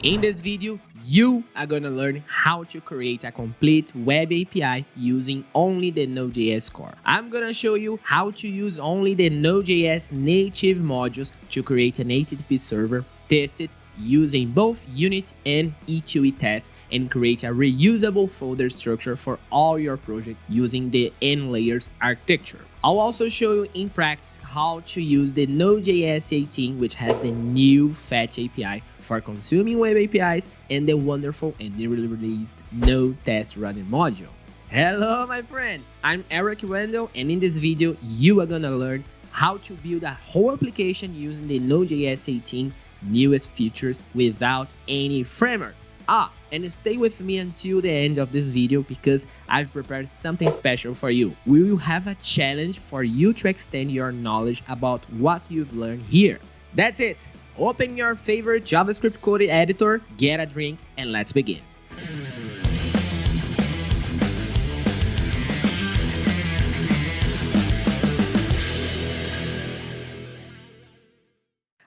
In this video, you are gonna learn how to create a complete web API using only the Node.js core. I'm gonna show you how to use only the Node.js native modules to create an HTTP server, test it using both Unit and E2E tests, and create a reusable folder structure for all your projects using the N layers architecture. I'll also show you in practice how to use the Node.js 18, which has the new Fetch API for consuming web APIs, and the wonderful and newly released Node Test Running module. Hello my friend, I'm Erick Wendel, and in this video you are gonna learn how to build a whole application using the Node.js 18 newest features without any frameworks. And stay with me until the end of this video because I've prepared something special for you. We will have a challenge for you to extend your knowledge about what you've learned here. That's it. Open your favorite JavaScript code editor, get a drink, and let's begin.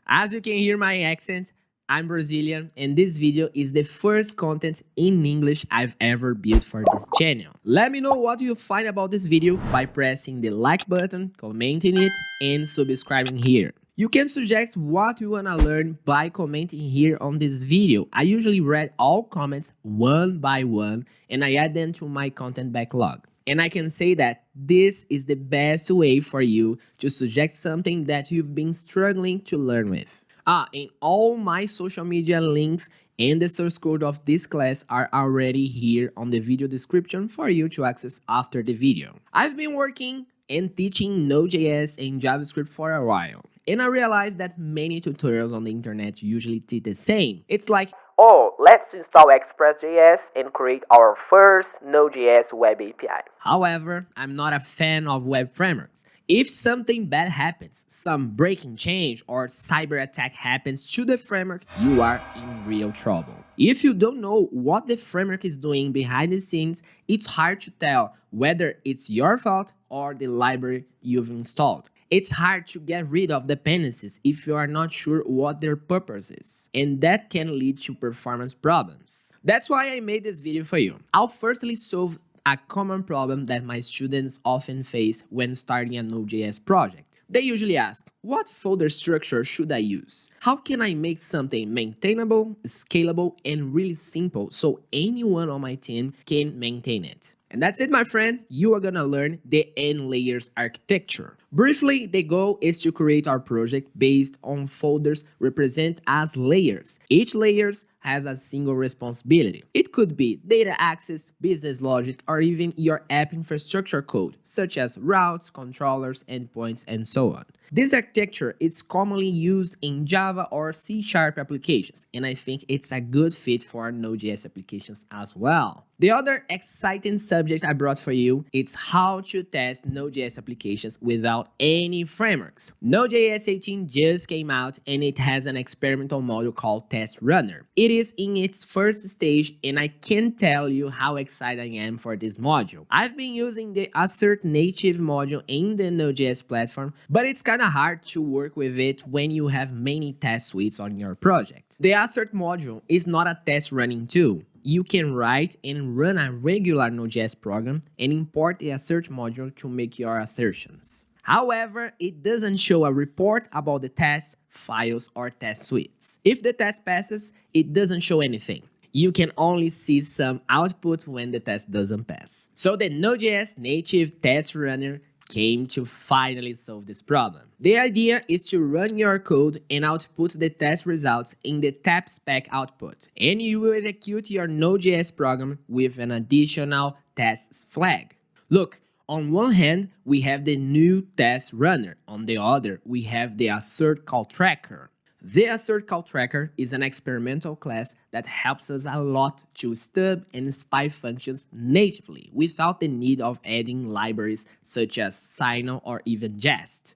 As you can hear my accent, I'm Brazilian, and this video is the first content in English I've ever built for this channel. Let me know what you find about this video by pressing the like button, commenting it, and subscribing here. You can suggest what you wanna learn by commenting here on this video. I usually read all comments one by one, and I add them to my content backlog. And I can say that this is the best way for you to suggest something that you've been struggling to learn with. And all my social media links and the source code of this class are already here on the video description for you to access after the video. I've been working and teaching Node.js and JavaScript for a while, and I realized that many tutorials on the internet usually teach the same. It's like, oh, let's install Express.js and create our first Node.js web API. However, I'm not a fan of web frameworks. If something bad happens, some breaking change or cyber attack happens to the framework, you are in real trouble. If you don't know what the framework is doing behind the scenes, it's hard to tell whether it's your fault or the library you've installed. It's hard to get rid of dependencies if you are not sure what their purpose is, and that can lead to performance problems. That's why I made this video for you. I'll firstly solve a common problem that my students often face when starting a Node.js project. They usually ask, what folder structure should I use? How can I make something maintainable, scalable, and really simple so anyone on my team can maintain it? And that's it, my friend. You are gonna learn the N layers architecture. Briefly, the goal is to create our project based on folders represented as layers. Each layer has a single responsibility. It could be data access, business logic, or even your app infrastructure code, such as routes, controllers, endpoints, and so on. This architecture is commonly used in Java or C# applications, and I think it's a good fit for Node.js applications as well. The other exciting subject I brought for you is how to test Node.js applications without any frameworks. Node.js 18 just came out, and it has an experimental module called Test Runner. It is in its first stage, and I can't tell you how excited I am for this module. I've been using the Assert native module in the Node.js platform, but it's kind of hard to work with it when you have many test suites on your project. The Assert module is not a test running tool. You can write and run a regular Node.js program and import the Assert module to make your assertions. However, it doesn't show a report about the tests, files, or test suites. If the test passes, it doesn't show anything. You can only see some output when the test doesn't pass. So the Node.js native test runner came to finally solve this problem. The idea is to run your code and output the test results in the tap spec output, and you will execute your Node.js program with an additional tests flag. Look, on one hand, we have the new test runner. On the other, we have the assert call tracker. The assert call tracker is an experimental class that helps us a lot to stub and spy functions natively without the need of adding libraries such as Sino or even Jest.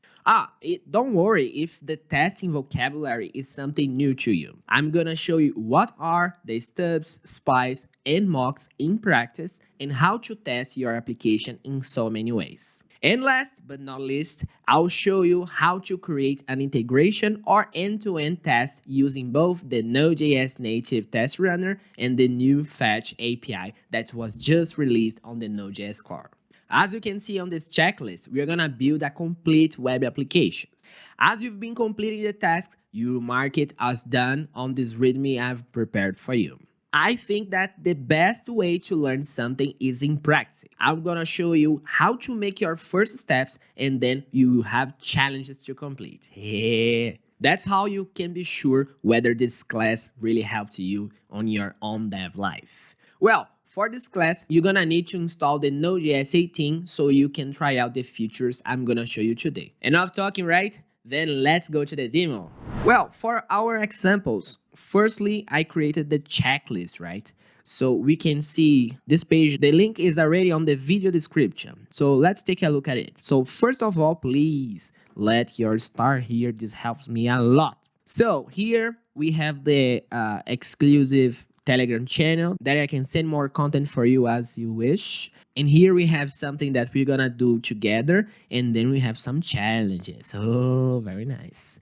Don't worry if the testing vocabulary is something new to you. I'm gonna show you what are the stubs, spies, and mocks in practice and how to test your application in so many ways. And last but not least, I'll show you how to create an integration or end-to-end test using both the Node.js native test runner and the new Fetch API that was just released on the Node.js core. As you can see on this checklist, we're gonna build a complete web application. As you've been completing the tasks, you mark it as done on this README I've prepared for you. I think that the best way to learn something is in practice. I'm gonna show you how to make your first steps and then you have challenges to complete. Yeah. That's how you can be sure whether this class really helped you on your own dev life. Well, for this class, you're gonna need to install the Node.js 18 so you can try out the features I'm gonna show you today. Enough talking, right? Then let's go to the demo. Well, for our examples, firstly, I created the checklist, right? So we can see this page, the link is already on the video description. So let's take a look at it. So first of all, please let your star here. This helps me a lot. So here we have the exclusive Telegram channel that I can send more content for you as you wish. And here we have something that we're gonna do together, and then we have some challenges. Oh, very nice.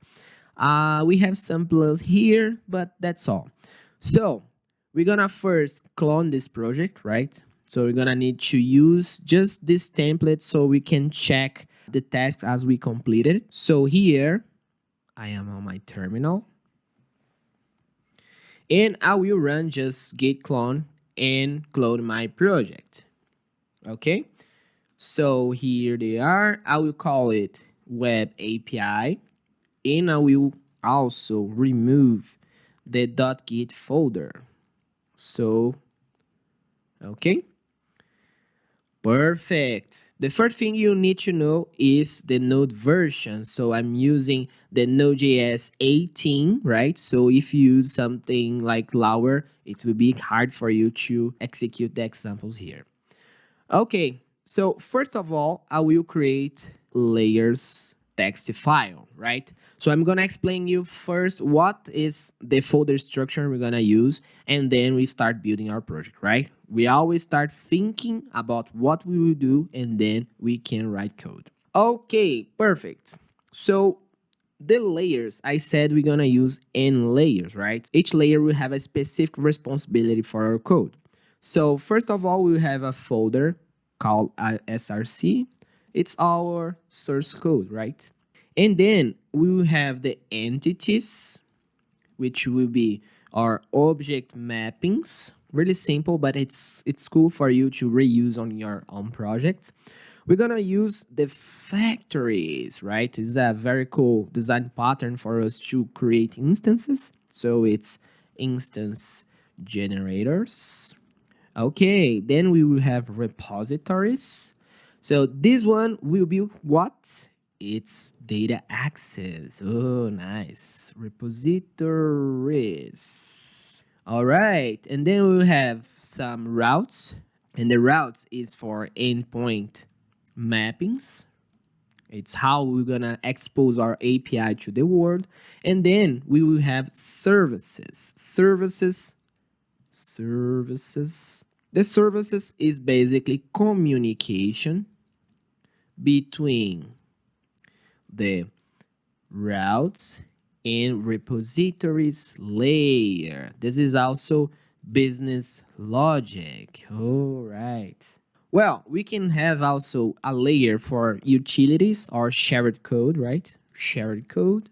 We have some plus here, but that's all. So we're gonna first clone this project, right? So we're gonna need to use just this template so we can check the tasks as we complete it. So here I am on my terminal. And I will run just git clone and clone my project. Okay, so here they are. I will call it web API, and I will also remove the .git folder. So, okay, perfect. The first thing you need to know is the Node version. So I'm using the Node.js 18, right? So if you use something like lower, it will be hard for you to execute the examples here. Okay, so first of all, I will create layers text file, right? So I'm gonna explain you first what is the folder structure we're gonna use, and then we start building our project, right? We always start thinking about what we will do, and then we can write code. Okay, perfect. So the layers, I said we're gonna use N layers, right? Each layer will have a specific responsibility for our code. So first of all, we have a folder called src. It's our source code, right? And then we will have the entities, which will be our object mappings. Really simple, but it's cool for you to reuse on your own project. We're gonna use the factories, right? It's a very cool design pattern for us to create instances. So it's instance generators. Okay, then we will have repositories. So this one will be what? It's data access. Oh, nice. Repositories. All right, and then we will have some routes. And the routes is for endpoint mappings. It's how we're gonna expose our API to the world. And then we will have services. Services. The services is basically communication between the routes and repositories layer. This is also business logic. All right. Well, we can have also a layer for utilities or shared code, right? Shared code.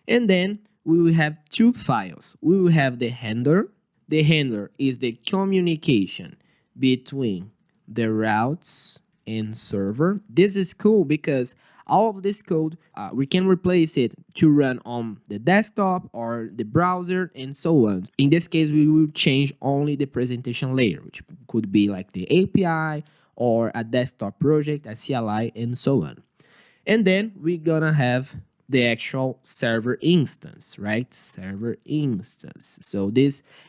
And then we will have two files. We will have the handler. The handler is the communication between the routes and server. This is cool because all of this code, we can replace it to run on the desktop or the browser and so on. In this case, we will change only the presentation layer, which could be like the API or a desktop project, a CLI, and so on. And then we're gonna have the actual server instance, right? Server instance. So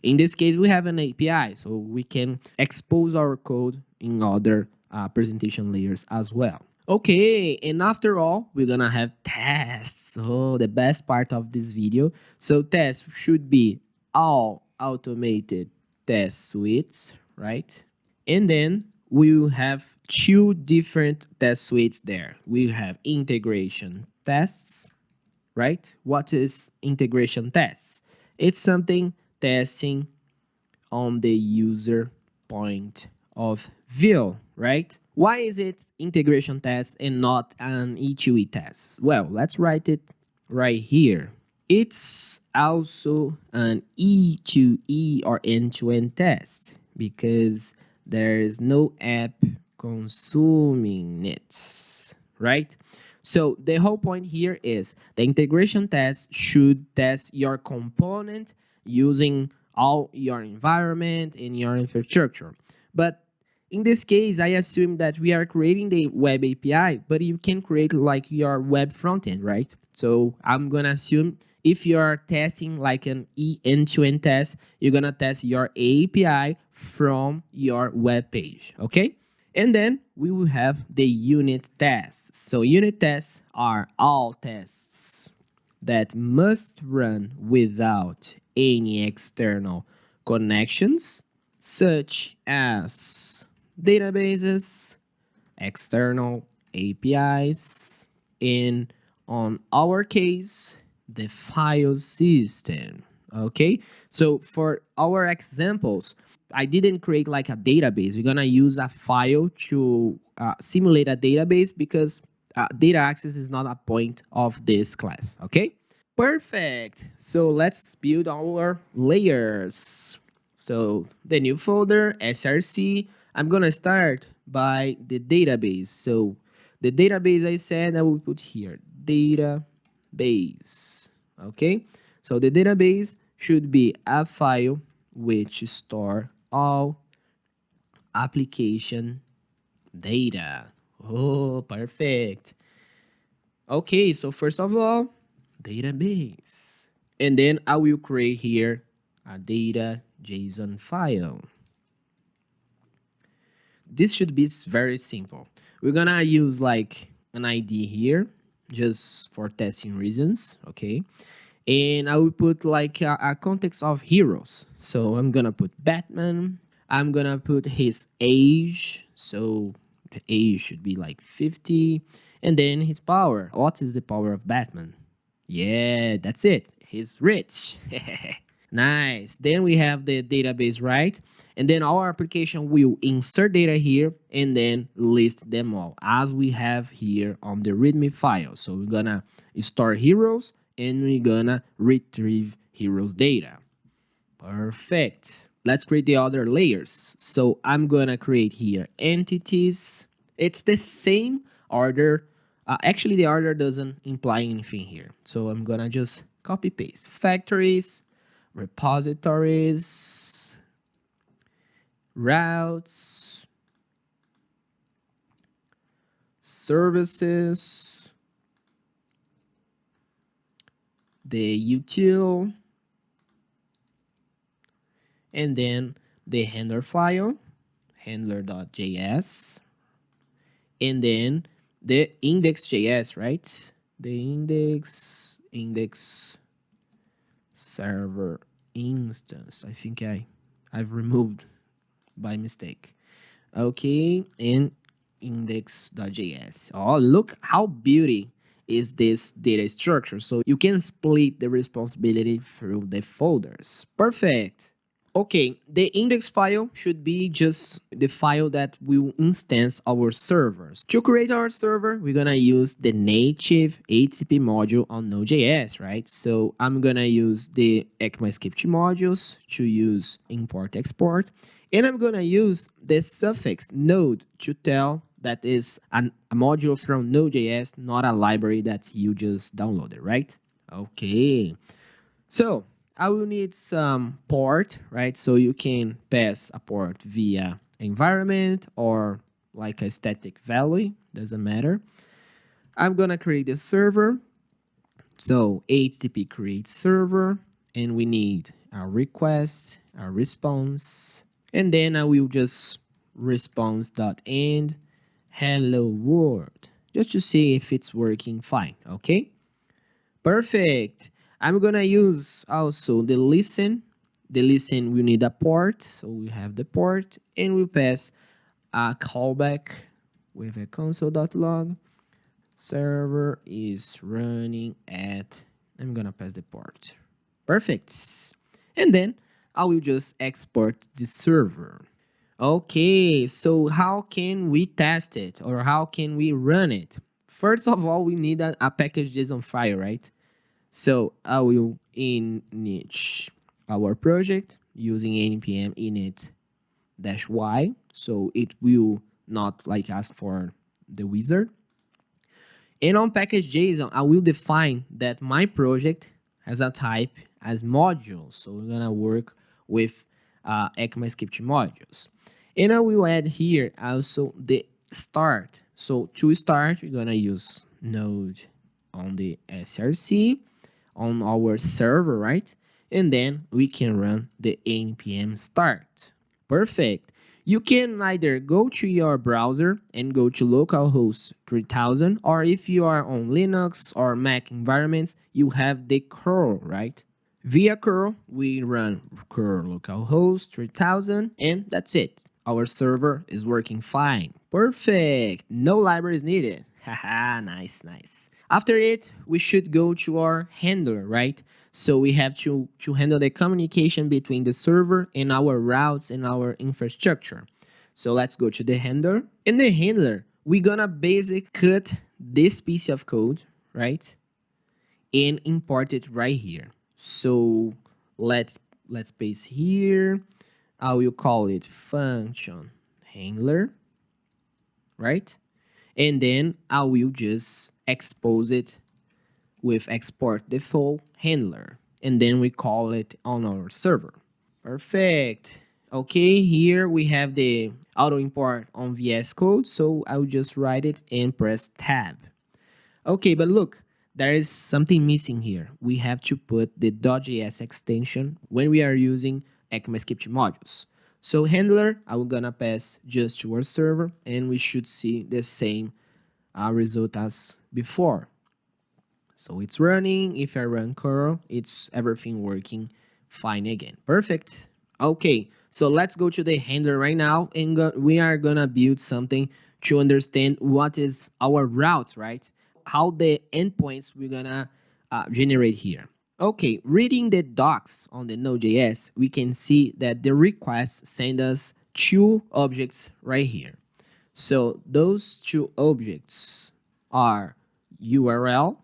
in this case, we have an API, so we can expose our code in other presentation layers as well. Okay, and after all, we're gonna have tests. Oh, the best part of this video. So tests should be all automated test suites, right? And then we will have two different test suites there. We have integration tests, right? What is integration tests? It's something testing on the user point of view, right? Why is it integration test and not an E2E test? Well, let's write it right here. It's also an E2E or end-to-end test because there is no app consuming it, right? So the whole point here is the integration test should test your component using all your environment and your infrastructure. But in this case, I assume that we are creating the web API, but you can create like your web frontend, right? So I'm gonna assume if you're testing like an end-to-end test, you're gonna test your API from your web page, okay? And then we will have the unit tests. So unit tests are all tests that must run without any external connections, such as databases, external APIs, and on our case, the file system. Okay, so for our examples, I didn't create like a database. We're gonna use a file to simulate a database because data access is not a point of this class, okay? Perfect. So let's build our layers. So the new folder, SRC, I'm gonna start by the database. So the database I said I will put here, database, okay? So the database should be a file which store all application data. Oh, perfect. Okay, so first of all, database. And then I will create here a data JSON file. This should be very simple. We're gonna use like an ID here just for testing reasons, okay? And I will put like a context of heroes. So I'm gonna put Batman. I'm gonna put his age. So the age should be like 50. And then his power. What is the power of Batman? Yeah, that's it. He's rich. Nice. Then we have the database, right? And then our application will insert data here and then list them all as we have here on the README file. So we're gonna store heroes and we're gonna retrieve heroes data. Perfect. Let's create the other layers. So I'm gonna create here entities. It's the same order. Actually, the order doesn't imply anything here. So I'm gonna just copy paste factories, repositories, routes, services, the util, and then the handler file, handler.js, and then the index.js, right? The index server instance. I think I've removed by mistake. Okay, and index.js. Oh, look how beauty is this data structure. So you can split the responsibility through the folders. Perfect. Okay, the index file should be just the file that will instance our servers. To create our server, we're gonna use the native HTTP module on Node.js, right? So I'm gonna use the ECMAScript modules to use import export, and I'm gonna use the suffix node to tell that is a module from Node.js, not a library that you just downloaded, right? Okay, so I will need some port, right? So you can pass a port via environment or like a static value, doesn't matter. I'm gonna create a server. So HTTP create server, and we need a request, a response, and then I will just response.end hello world, just to see if it's working fine, okay? Perfect. I'm gonna use also the listen. The listen, we need a port, so we have the port, and we pass a callback with a console.log. Server is running at, I'm gonna pass the port. Perfect. And then I will just export the server. Okay, so how can we test it or how can we run it? First of all, we need a package.json file, right? So I will init our project using npm init-y, so it will not like ask for the wizard. And on package.json, I will define that my project has a type as modules. So we're gonna work with ECMAScript modules. And I will add here also the start. So to start, we're gonna use node on the src on our server, right? And then we can run the npm start. Perfect. You can either go to your browser and go to localhost 3000, or if you are on Linux or Mac environments, you have the curl, right? Via curl, we run curl localhost 3000, and that's it. Our server is working fine. Perfect. No libraries needed. Haha, nice, nice. After it, we should go to our handler, right? So we have to handle the communication between the server and our routes and our infrastructure. So let's go to the handler. In the handler, we're gonna basically cut this piece of code, right? And import it right here. So let's paste here. I will call it function handler, right? And then I will just expose it with export default handler, and then we call it on our server. Perfect. Okay, here we have the auto import on VS Code, so I'll just write it and press tab. Okay, but look, there is something missing here. We have to put the .js extension when we are using ECMAScript modules. So handler, I'm gonna pass just to our server, and we should see the same result as before. So it's running. If I run curl, it's everything working fine again. Perfect. Okay, so let's go to the handler right now, and we are gonna build something to understand what is our routes, right? How the endpoints we're gonna generate here. Okay, reading the docs on the Node.js, we can see that the request send us two objects right here. So those two objects are URL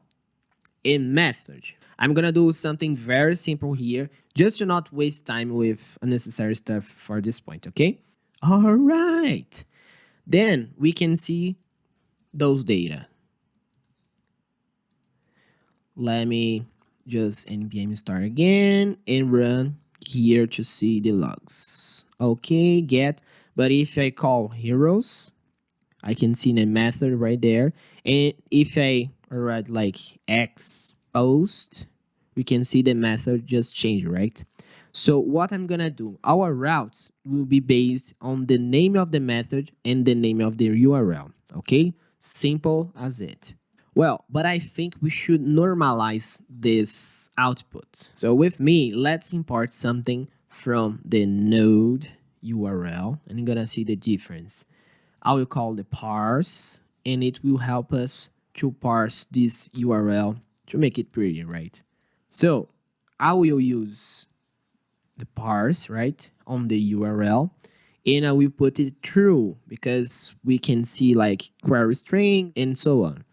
and method. I'm gonna do something very simple here, just to not waste time with unnecessary stuff for this point, okay? All right. Then we can see those data. Let me just npm start again and run here to see the logs. Okay, get, but if I call heroes, I can see the method right there. And if I write like x post, we can see the method just change, right? So what I'm gonna do, our routes will be based on the name of the method and the name of the URL, okay? Simple as it. Well, but I think we should normalize this output. So with me, let's import something from the node URL, and I'm gonna see the difference. I will call the parse, and it will help us to parse this URL to make it pretty, right? So I will use the parse, right, on the URL, and I will put it true because we can see like query string and so on.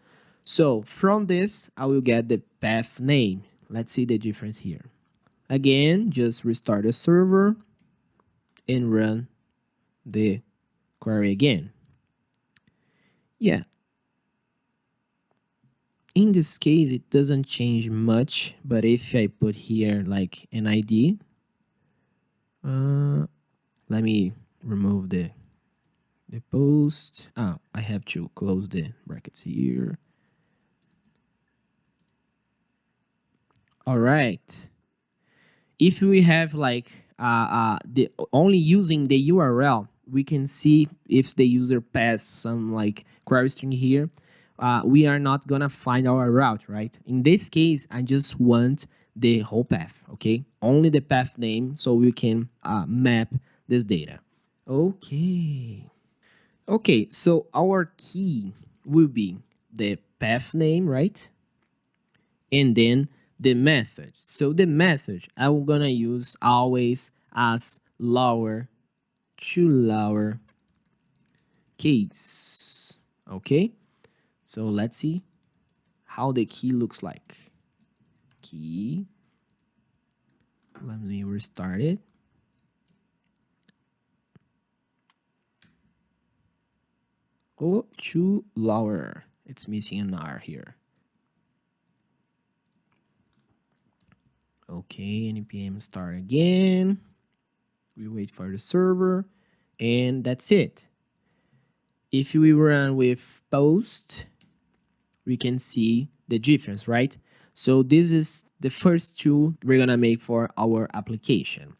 So from this, I will get the path name. Let's see the difference here. Again, just restart the server and run the query again. Yeah. In this case, it doesn't change much, but if I put here like an ID, let me remove the post. I have to close the brackets here. All right. If we have like the only using the URL, we can see if the user passed some like query string here. We are not gonna find our route, right? In this case, I just want the whole path, okay? Only the path name, so we can map this data. Okay. Okay, so our key will be the path name, right? And then the method. So the method I'm gonna use always as lower to lower case. Okay, so let's see how the key looks like. Key. Let me restart it. Go to lower. It's missing an R here. Okay, npm start again. We wait for the server, and that's it. If we run with post, we can see the difference, right? So this is the first tool we're gonna make for our application.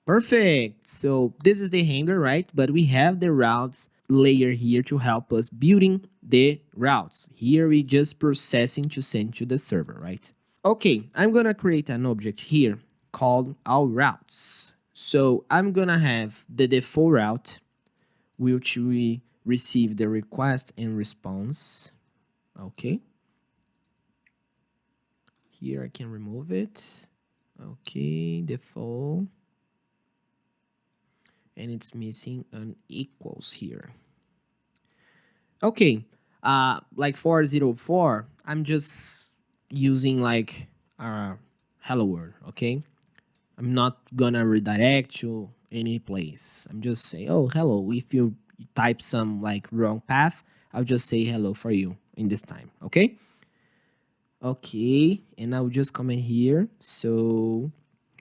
Perfect. So this is the handler, right? But we have the routes layer here to help us building the routes. Here we just processing to send to the server, right? Okay, I'm gonna create an object here called our routes. So I'm gonna have the default route, which we receive the request and response. Okay. Here I can remove it. Okay, default. And it's missing an equals here. Okay, like 404, I'm just using like hello world, okay? I'm not gonna redirect to any place. I'm just saying, oh, hello. If you type some like wrong path, I'll just say hello for you in this time, okay? Okay, and I'll just comment here. So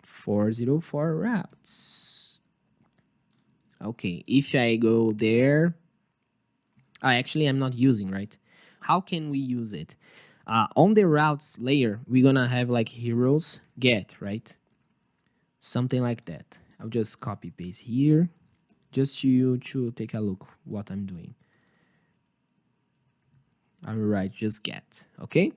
404 routes. Okay, if I go there, actually I'm not using, right? How can we use it? On the routes layer, we're gonna have like heroes get, right? Something like that. I'll just copy paste here, just to take a look what I'm doing. I will write just get, okay?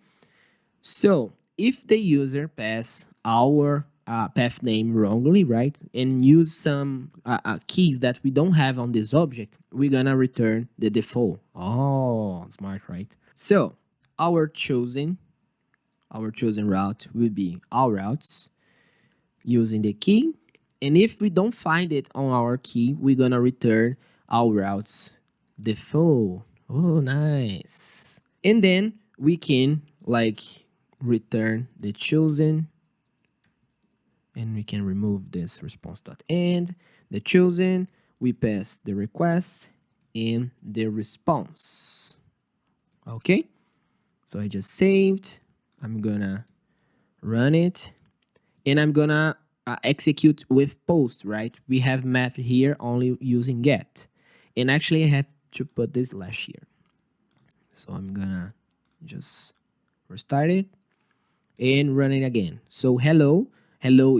So if the user pass our path name wrongly, right, and use some keys that we don't have on this object, we're gonna return the default. Oh, smart, right? So our chosen route will be our routes using the key, and if we don't find it on our key, we're gonna return our routes default. Oh, nice. And then we can like return the chosen, and we can remove this response.end. The chosen, we pass the request and the response. Okay, so I just saved. I'm gonna run it, and I'm gonna execute with post, right? We have math here only using get, and actually I have to put this slash here. So I'm gonna just restart it and run it again. So hello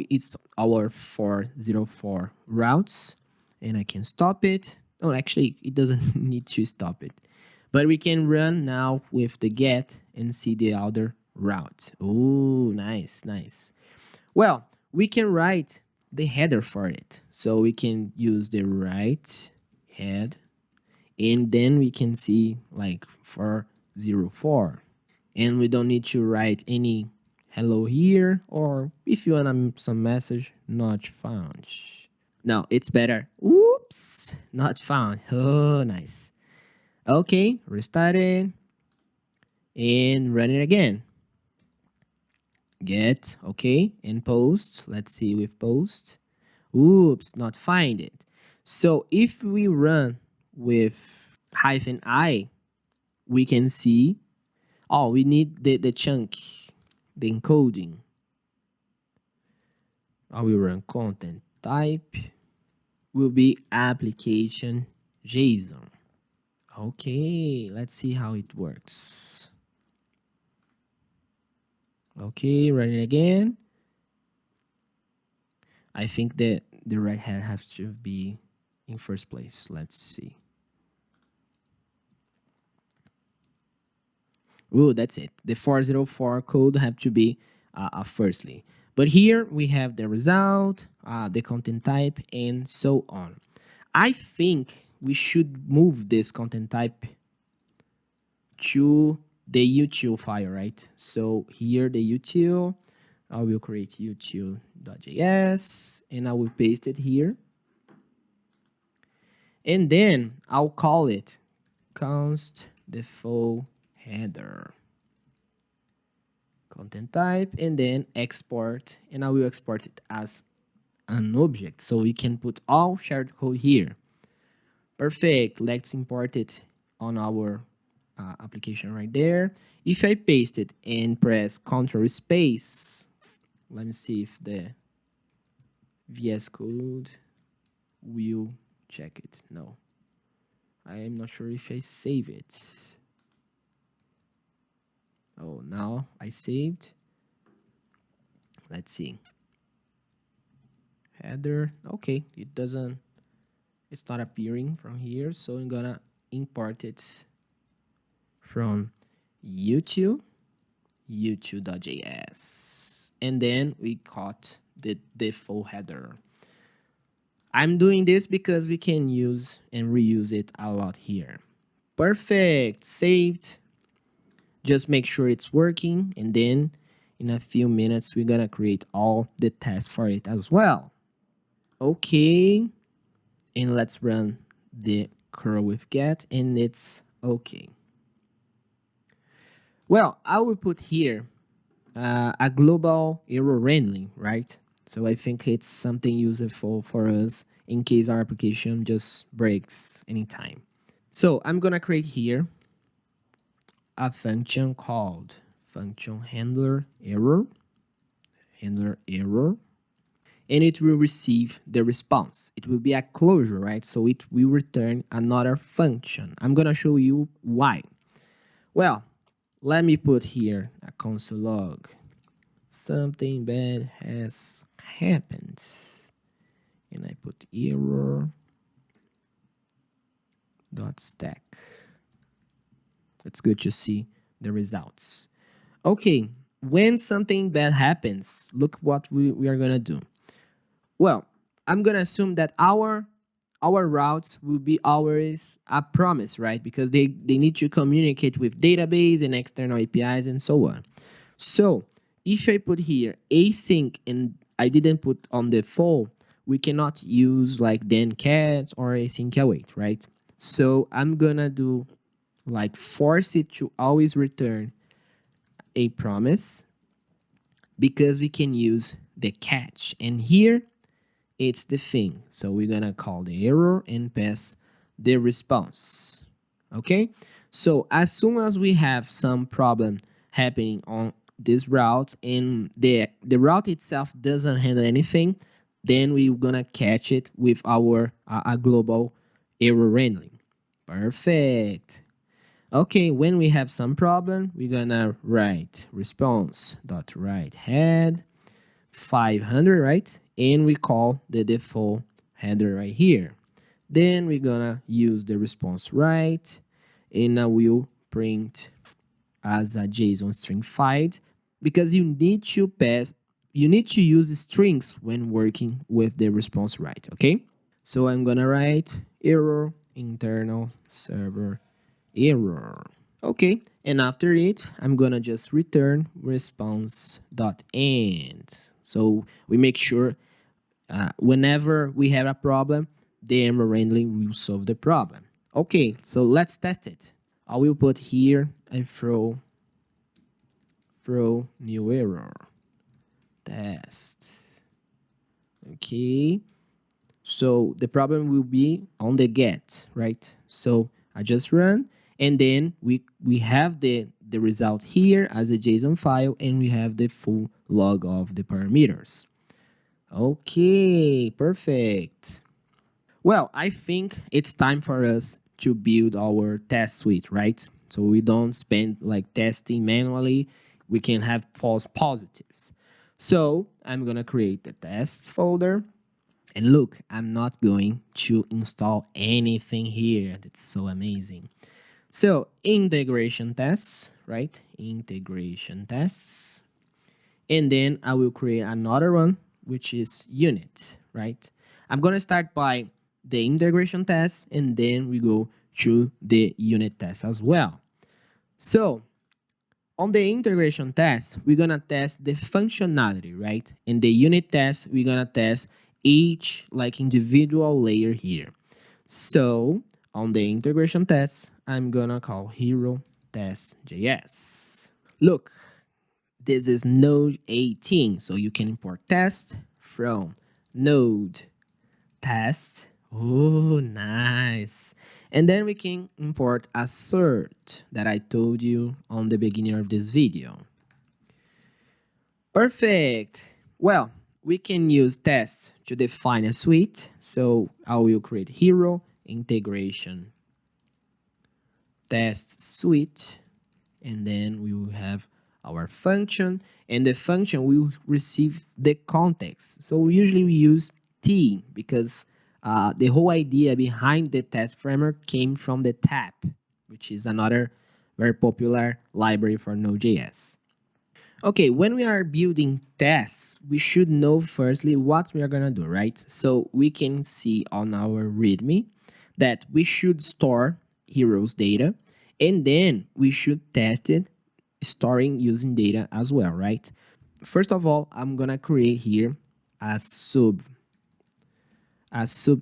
is our 404 routes, and I can stop it. Oh, actually it doesn't need to stop it, but we can run now with the get and see the other route. Oh, nice. Well, we can write the header for it. So we can use the write head, and then we can see like 404. And we don't need to write any hello here, or if you want some message, not found. No, it's better. Oops, not found. Oh, nice. Okay, restart it and run it again. Get, okay, and post. Let's see with post. Oops, not find it. So if we run with -I, we can see, oh, we need the chunk, the encoding. I will run content type will be application JSON. Okay, let's see how it works. Okay, run it again. I think that the right hand has to be in first place. Let's see. Oh, that's it. The 404 code have to be firstly. But here we have the result, the content type, and so on. I think we should move this content type to the util file, right? So here the util, I will create util.js and I will paste it here. And then I'll call it const default header content type and then export, and I will export it as an object so we can put all shared code here. Perfect. Let's import it on our application right there. If I paste it and press Ctrl space, let me see if the VS Code will check it. No, I am not sure if I save it. Oh, now I saved. Let's see. Header. Okay, it's not appearing from here, so I'm gonna import it from util.js, and then we got the default header. I'm doing this because we can use and reuse it a lot here. Perfect. Saved. Just make sure it's working, and then in a few minutes we're gonna create all the tests for it as well. Okay, and let's run the curl with get, and it's okay. Well, I will put here a global error handling, right? So I think it's something useful for us in case our application just breaks anytime. So I'm gonna create here a function called function handler error, and it will receive the response. It will be a closure, right? So it will return another function. I'm gonna show you why. Well, let me put here a console log. Something bad has happened. And I put error dot stack. It's good to see the results. Okay, when something bad happens, look what we are gonna do. Well, I'm gonna assume that our routes will be always a promise, right? Because they need to communicate with database and external APIs and so on. So if I put here async and I didn't put on the default, we cannot use like then cat or async await, right? So I'm gonna do like force it to always return a promise because we can use the catch. And here it's the thing. So we're gonna call the error and pass the response. Okay? So as soon as we have some problem happening on this route and the route itself doesn't handle anything, then we're gonna catch it with our a global error handling. Perfect. Okay, when we have some problem, we're gonna write response.write head 500, right? And we call the default header right here. Then we're gonna use the response write, and I will print as a JSON string file because you need to use strings when working with the response write, okay? So I'm gonna write error internal server error. Okay, and after it, I'm gonna just return response.end. So we make sure whenever we have a problem, the error handling will solve the problem. Okay, so let's test it. I will put here a throw new error test. Okay, so the problem will be on the get, right? So I just run, and then we have the result here as a JSON file, and we have the full log of the parameters. Okay, perfect. Well, I think it's time for us to build our test suite, right? So we don't spend like testing manually. We can have false positives. So I'm gonna create the tests folder. And look, I'm not going to install anything here. That's so amazing. So integration tests, right? Integration tests. And then I will create another one, which is unit, right? I'm going to start by the integration test, and then we go to the unit test as well. So on the integration test, we're gonna test the functionality, right? In the unit test, we're gonna test each like individual layer here. So on the integration test, I'm gonna call hero test.js. Look, this is Node 18, so you can import test from Node test. Oh, nice. And then we can import assert that I told you on the beginning of this video. Perfect. Well, we can use tests to define a suite. So I will create hero integration test suite, and then we will have our function, and the function will receive the context. So usually we use T because the whole idea behind the test framework came from the tap, which is another very popular library for Node.js. Okay, when we are building tests, we should know firstly what we are gonna do, right? So we can see on our README that we should store heroes data, and then we should test it storing using data as well, right? First of all, I'm gonna create here a sub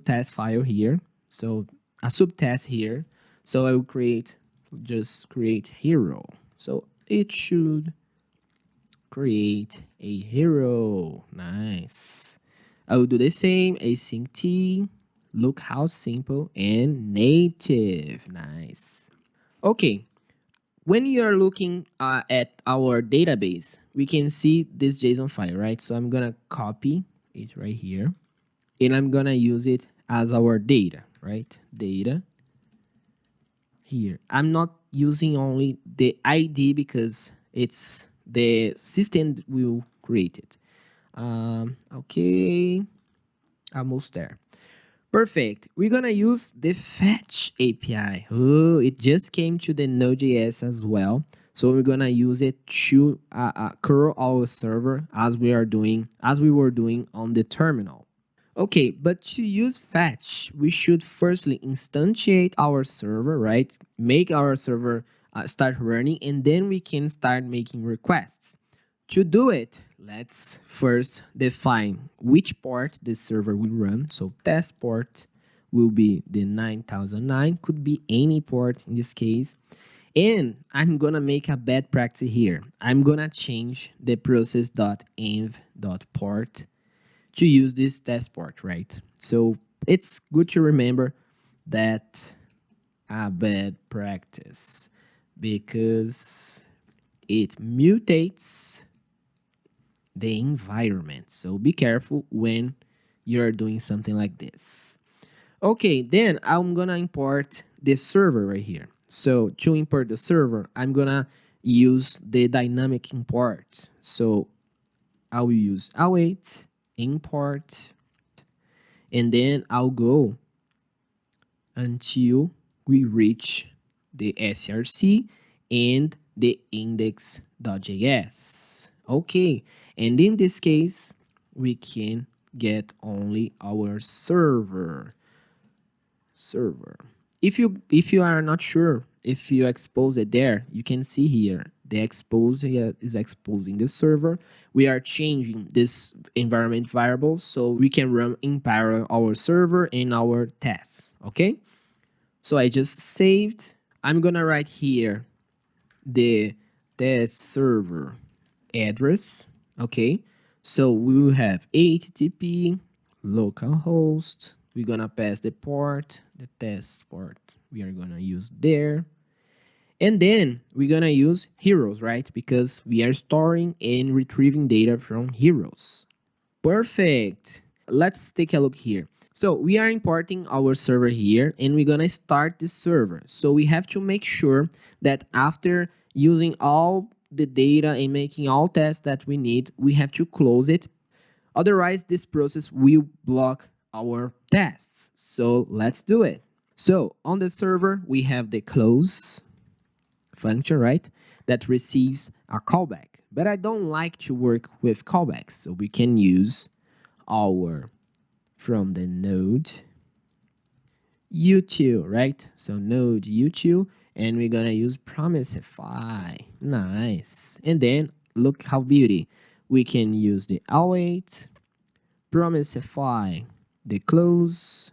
test file here. So a sub test here. So I will just create hero. So it should create a hero. Nice. I will do the same, async t. Look how simple and native. Nice. Okay. When you are looking at our database, we can see this JSON file, right? So I'm gonna copy it right here, and I'm gonna use it as our data, right? Data here. I'm not using only the ID because it's the system will create it. Okay, almost there. Perfect. We're gonna use the fetch API. Oh, it just came to the Node.js as well. So we're gonna use it to curl our server as we were doing on the terminal. Okay, but to use fetch, we should firstly instantiate our server, right? Make our server start running, and then we can start making requests. To do it, let's first define which port the server will run. So test port will be the 9009, could be any port in this case. And I'm gonna make a bad practice here. I'm gonna change the process.env.port to use this test port, right? So it's good to remember that a bad practice because it mutates the environment. So be careful when you're doing something like this. Okay, then I'm gonna import the server right here. So to import the server, I'm gonna use the dynamic import. So I will use await import, and then I'll go until we reach the src and the index.js. Okay, and in this case, we can get only our server. If you are not sure, if you expose it there, you can see here the expose here is exposing the server. We are changing this environment variable so we can run in parallel our server and our tests. Okay, so I just saved. I'm gonna write here the test server address. Okay, so we will have http localhost. We're gonna pass the port, the test port we are gonna use there. And then we're gonna use heroes, right? Because we are storing and retrieving data from heroes. Perfect. Let's take a look here. So we are importing our server here, and we're gonna start the server. So we have to make sure that after using all the data and making all tests that we need, we have to close it. Otherwise, this process will block our tests. So let's do it. So on the server, we have the close function, right? That receives a callback. But I don't like to work with callbacks. So we can use our from the node U2, right? So node U2, and we're gonna use promisify. Nice. And then look how beauty. We can use the await, promisify the close.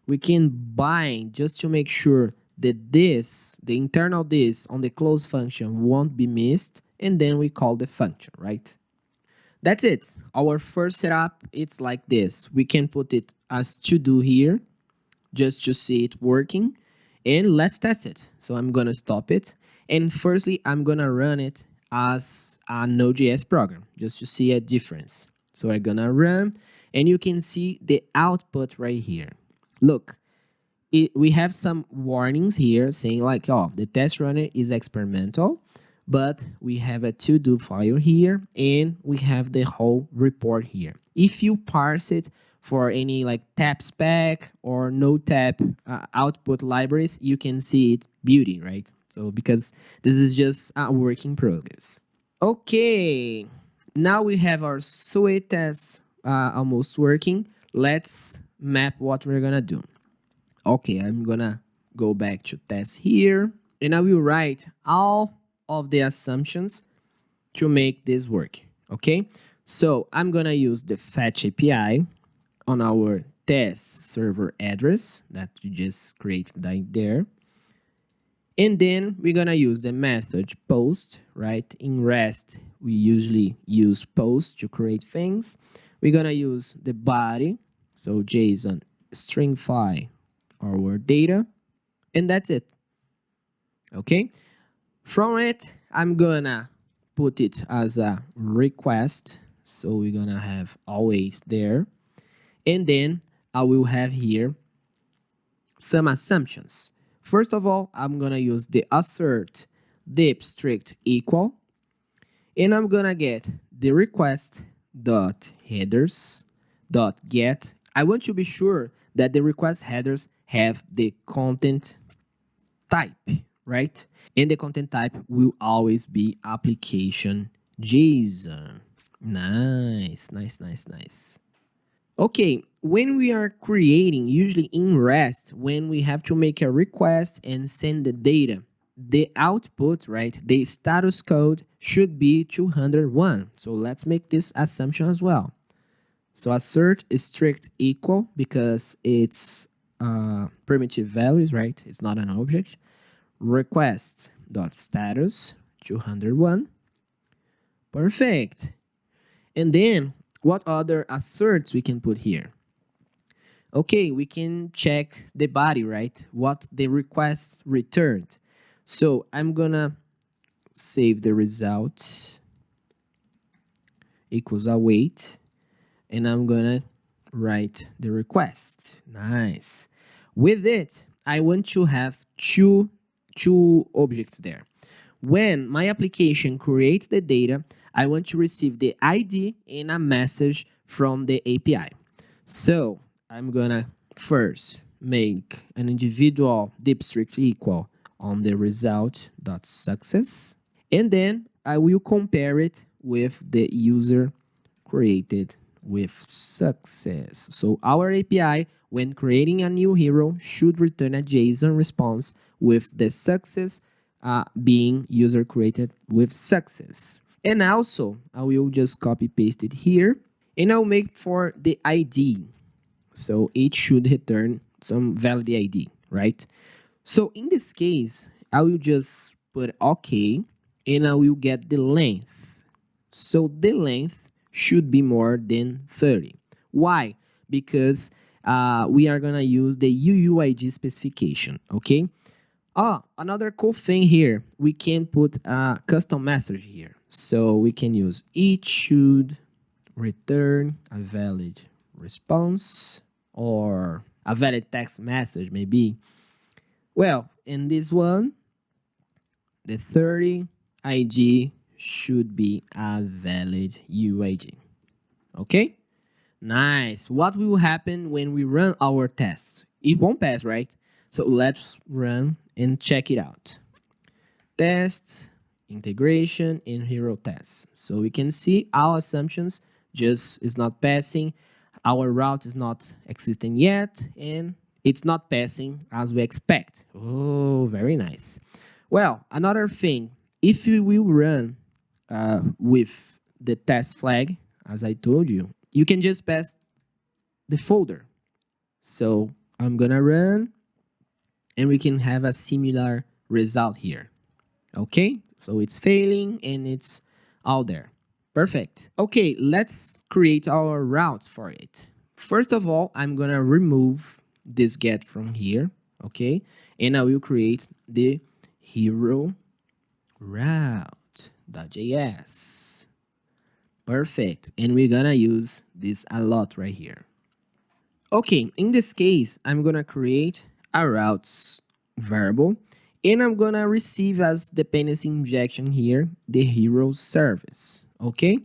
We can bind just to make sure that this, the internal this on the close function won't be missed, and then we call the function, right? That's it. Our first setup, it's like this. We can put it as to do here just to see it working, and let's test it. So I'm gonna stop it, and firstly I'm gonna run it as a Node.js program just to see a difference. So I'm gonna run, and you can see the output right here. Look, we have some warnings here saying like, oh, the test runner is experimental, but we have a to-do file here, and we have the whole report here. If you parse it for any like tap spec or no tap output libraries, you can see it's beauty, right? So because this is just a work in progress. Okay, now we have our sweet test almost working. Let's map what we're gonna do. Okay, I'm gonna go back to test here, and I will write all of the assumptions to make this work. Okay, so I'm gonna use the fetch API on our test server address that you just created right there. And then we're gonna use the method post, right? In REST, we usually use post to create things. We're gonna use the body, so JSON stringify our data, and that's it. Okay, from it, I'm gonna put it as a request, so we're gonna have always there, and then I will have here some assumptions. First of all, I'm gonna use the assert deep strict equal, and I'm gonna get the request dot headers dot get. I want to be sure that the request headers have the content type, right? And the content type will always be application JSON. Nice, nice, nice, nice. Okay, when we are creating, usually in REST, when we have to make a request and send the data, the output, right, the status code should be 201. So let's make this assumption as well. So assert strict equal because it's primitive values, right? It's not an object. Request dot status 201. Perfect. And then what other asserts we can put here? Okay, we can check the body, right? What the request returned. So I'm gonna save the result equals await, and I'm gonna write the request. Nice. With it, I want to have two objects there. When my application creates the data, I want to receive the ID and a message from the API. So I'm gonna first make an individual deep strict equal on the result.success, and then I will compare it with the user created with success. So our API, when creating a new hero, should return a JSON response with the success being user created with success. And also, I will just copy paste it here, and I'll make for the ID. So it should return some valid ID, right? So in this case, I will just put OK, and I will get the length. So the length should be more than 30. Why? Because we are gonna use the UUID specification, okay? Another cool thing here, we can put a custom message here. So we can use it should return a valid response or a valid text message maybe. Well, in this one, the 30 ID should be a valid UID. Okay? Nice. What will happen when we run our tests? It won't pass, right? So let's run and check it out. Test, integration, and hero tests. So we can see our assumptions just is not passing. Our route is not existing yet, and it's not passing as we expect. Oh, very nice. Well, another thing, if you will run with the test flag, as I told you, you can just pass the folder. So I'm gonna run and we can have a similar result here. Okay, so it's failing and it's out there. Perfect. Okay, let's create our routes for it. First of all, I'm gonna remove this get from here, okay? And I will create the hero route.js. Perfect. And we're gonna use this a lot right here. Okay, in this case, I'm gonna create a routes variable and I'm gonna receive as dependency injection here the hero service. Okay,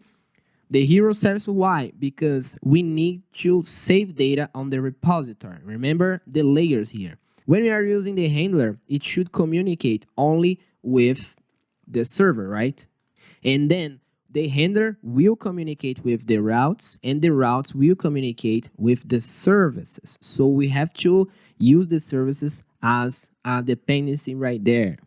the hero service, why? Because we need to save data on the repository. Remember the layers here. When we are using the handler, it should communicate only with the server, right? And then the handler will communicate with the routes and the routes will communicate with the services. So we have to use the services as a dependency right there.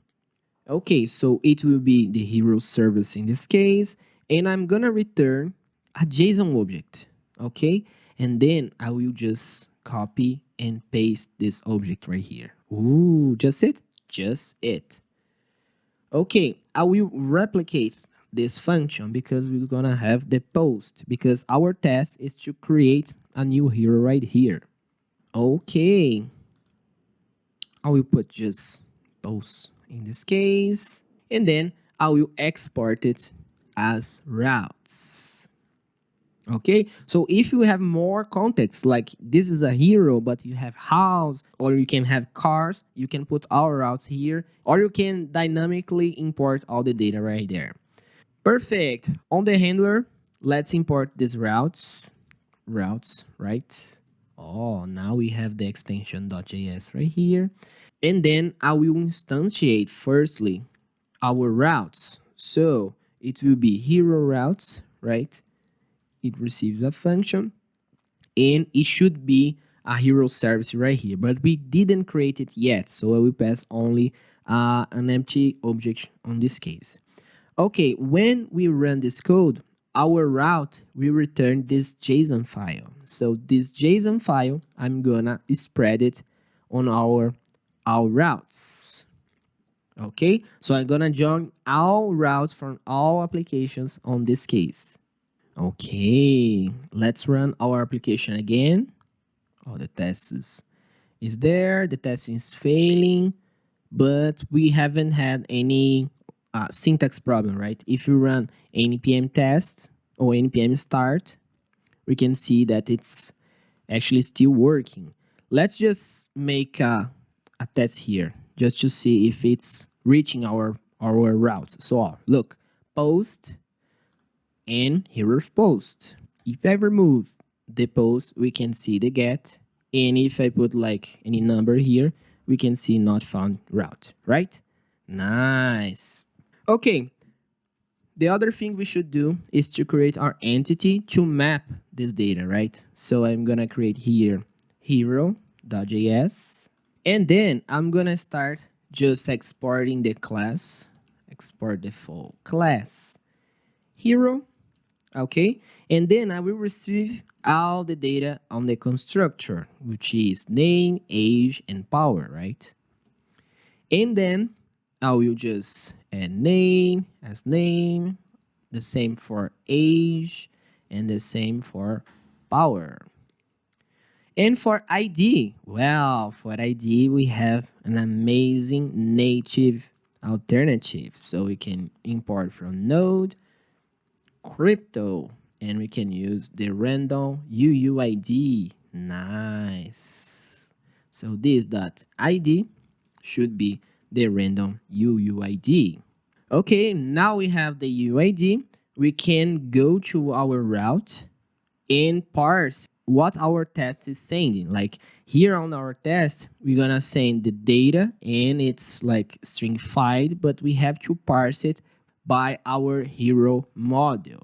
Okay, so it will be the hero service in this case, and I'm gonna return a JSON object, okay? And then I will just copy and paste this object right here. Ooh, just it? Just it. Okay, I will replicate this function because we're gonna have the post because our task is to create a new hero right here. Okay, I will put just post in this case, and then I will export it as routes. Okay, so if you have more context, like this is a hero, but you have house, or you can have cars, you can put our routes here, or you can dynamically import all the data right there. Perfect. On the handler, let's import these routes, right? Oh, now we have the extension .js right here. And then I will instantiate firstly our routes. So it will be hero routes, right? It receives a function and it should be a hero service right here, but we didn't create it yet. So I will pass only an empty object on this case. Okay, when we run this code, our route will return this JSON file. So this JSON file, I'm gonna spread it on our routes. Okay, so I'm gonna join all routes from all applications on this case. Okay, let's run our application again. Oh, the test is there, the test is failing, but we haven't had any syntax problem, right? If you run npm test or npm start, we can see that it's actually still working. Let's just make a test here just to see if it's reaching our routes. So look, post and here's post. If I remove the post, we can see the get, and if I put like any number here, we can see not found route, right? Nice. Okay, the other thing we should do is to create our entity to map this data, right? So I'm gonna create here hero.js, and then I'm gonna start just exporting the class, export the full class hero, okay? And then I will receive all the data on the constructor, which is name, age, and power, right? And then I will just add name as name, the same for age, and the same for power. And for ID, well, for ID, we have an amazing native alternative. So we can import from Node, Crypto, and we can use the random UUID. Nice. So this .id should be the random UUID. Okay, now we have the UID. We can go to our route and parse what our test is sending. Like here on our test, we're gonna send the data and it's like stringified, but we have to parse it by our hero module.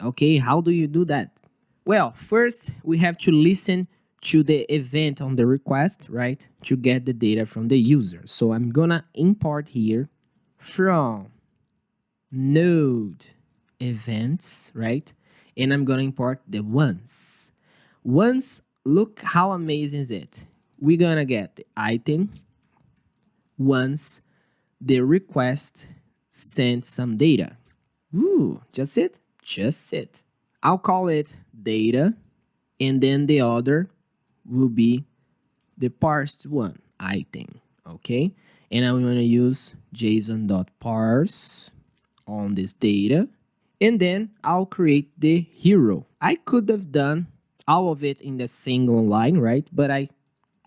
Okay, how do you do that? Well, first we have to listen to the event on the request, right, to get the data from the user. So I'm gonna import here from node events, right? And I'm gonna import the once. Once, look how amazing is it. We're gonna get the item once the request sends some data. Ooh, just it? Just it. I'll call it data, and then the other will be the parsed one, item, okay? And I'm gonna use json.parse on this data, and then I'll create the hero. I could have done all of it in the single line, right? But I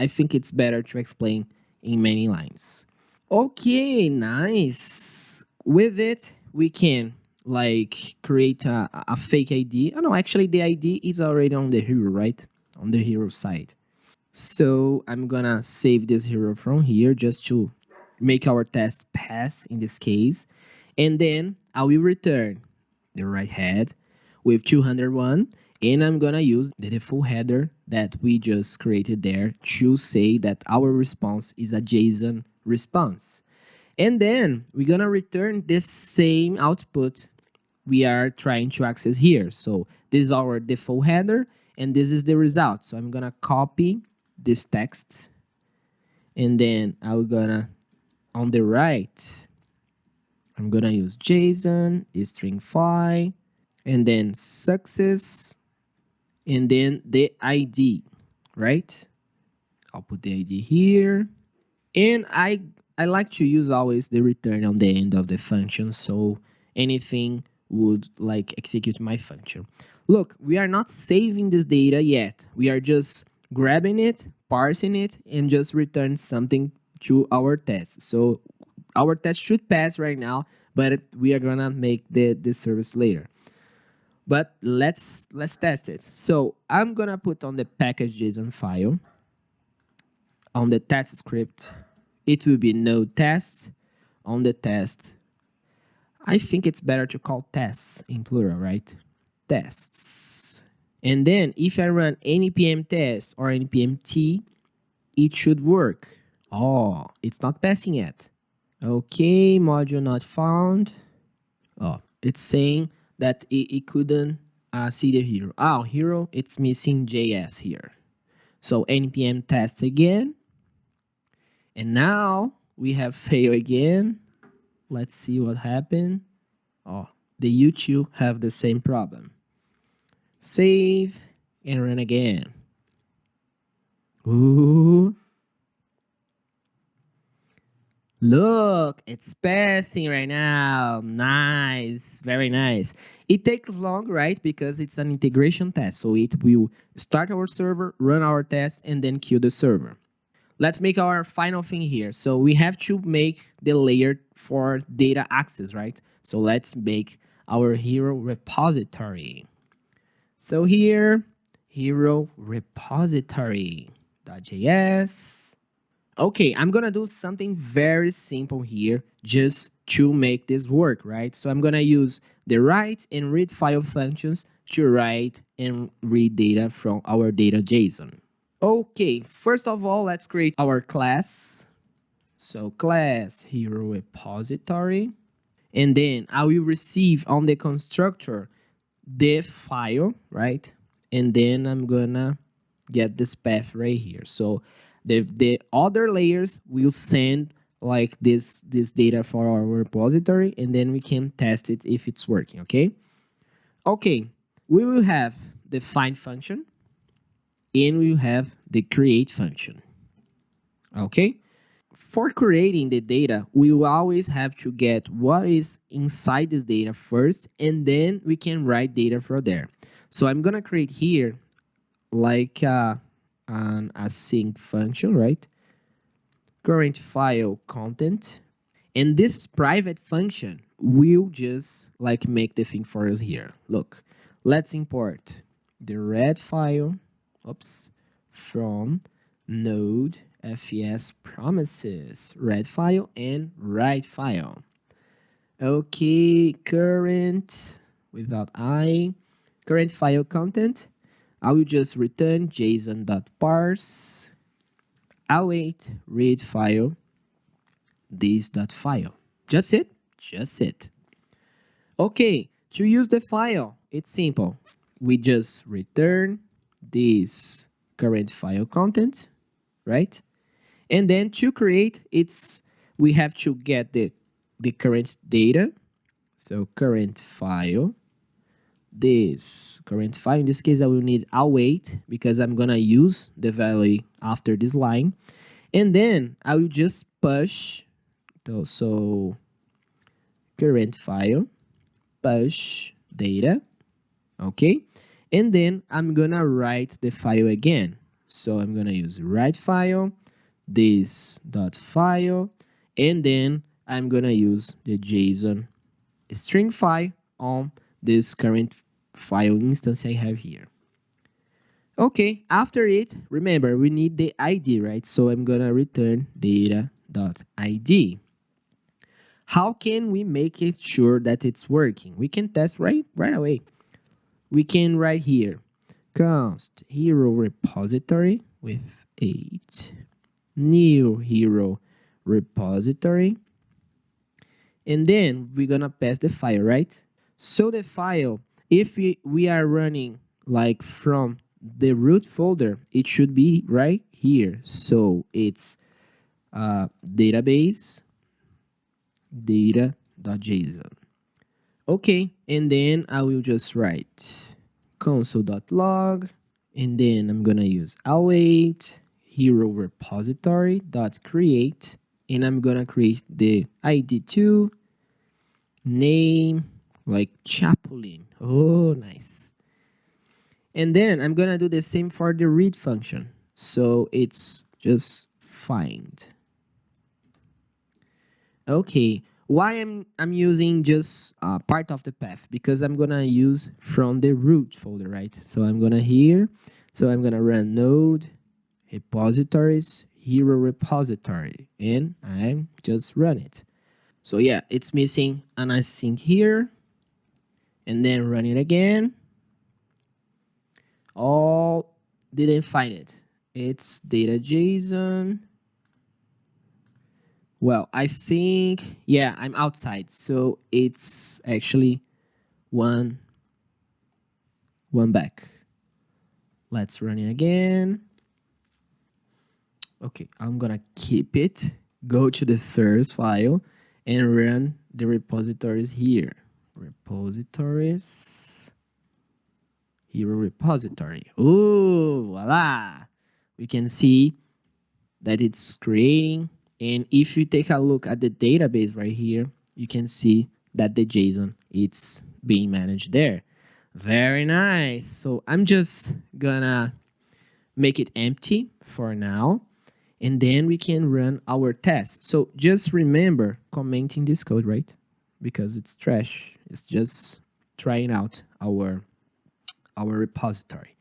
think it's better to explain in many lines. Okay, nice. With it, we can like create a fake ID. Oh no, actually the ID is already on the hero, right? On the hero side. So I'm gonna save this hero from here just to make our test pass in this case. And then I will return the right head with 201. And I'm gonna use the default header that we just created there to say that our response is a JSON response. And then we're gonna return the same output we are trying to access here. So this is our default header, and this is the result. So I'm gonna copy this text, and then I'm gonna, on the right, I'm gonna use JSON, string file, and then success, and then the ID, right? I'll put the ID here. And I like to use always the return on the end of the function, so anything would like execute my function. Look, we are not saving this data yet. We are just grabbing it, parsing it, and just return something to our test. So our test should pass right now, but we are gonna make the service later. But let's test it. So I'm gonna put on the package.json file on the test script. It will be node test. On the test, I think it's better to call tests in plural, right? Tests. And then if I run npm test or npm t, it should work. Oh, it's not passing yet. Okay, module not found. Oh, it's saying that it couldn't see the hero. Oh, hero, it's missing JS here. So npm test again. And now we have fail again. Let's see what happened. Oh, the U2 have the same problem. Save and run again. Ooh. Look, it's passing right now. Nice, very nice. It takes long, right? Because it's an integration test. So it will start our server, run our test, and then kill the server. Let's make our final thing here. So we have to make the layer for data access, right? So let's make our hero repository. So here, hero repository.js. Okay, I'm gonna do something very simple here just to make this work, right? So I'm gonna use the write and read file functions to write and read data from our data JSON. Okay, first of all, let's create our class. So class hero repository. And then I will receive on the constructor the file, right? And then I'm gonna get this path right here. So the other layers will send like this data for our repository, and then we can test it if it's working, okay? Okay, we will have the find function, and we have the create function. Okay, for creating the data, we will always have to get what is inside this data first, and then we can write data from there. So I'm gonna create here like an async function, right? Current file content, and this private function will just like make the thing for us here. Look, let's import the red file, oops, from Node.js promises, red file and write file. Okay, current without I, current file content. I will just return json.parse await read file this.file. Just it. Just it. Okay, to use the file, it's simple. We just return this current file content, right? And then to create, we have to get the current data. So current file, this current file. In this case, I will need await because I'm gonna use the value after this line. And then I will just push, so current file, push data, okay? And then I'm gonna write the file again. So I'm gonna use write file, this dot file, and then I'm gonna use the JSON string file on this current file instance I have here. Okay, after it, remember we need the ID, right? So I'm gonna return data.id. How can we make it sure that it's working? We can test right away. We can write here, const hero repository with 8, new hero repository, and then we're gonna pass the file, right? So the file, if we are running like from the root folder, it should be right here. So it's database data.json. Okay, and then I will just write console.log, and then I'm gonna use await hero repository.create, and I'm gonna create the ID2 name like Chapolin. Oh, nice. And then I'm gonna do the same for the read function. So it's just find. Okay, why I'm using just part of the path? Because I'm gonna use from the root folder, right? So I'm gonna run node repositories hero repository, and I'm just run it. So yeah, it's missing an async here, and then run it again. All didn't find it. It's data.json. Well, I think, yeah, I'm outside. So it's actually one back. Let's run it again. Okay, I'm gonna keep it, go to the source file, and run the repositories here. Repositories, hero repository. Ooh, voila! We can see that it's creating. And if you take a look at the database right here, you can see that the JSON it's being managed there. Very nice. So I'm just gonna make it empty for now, and then we can run our test. So just remember commenting this code, right? Because it's trash. It's just trying out our repository.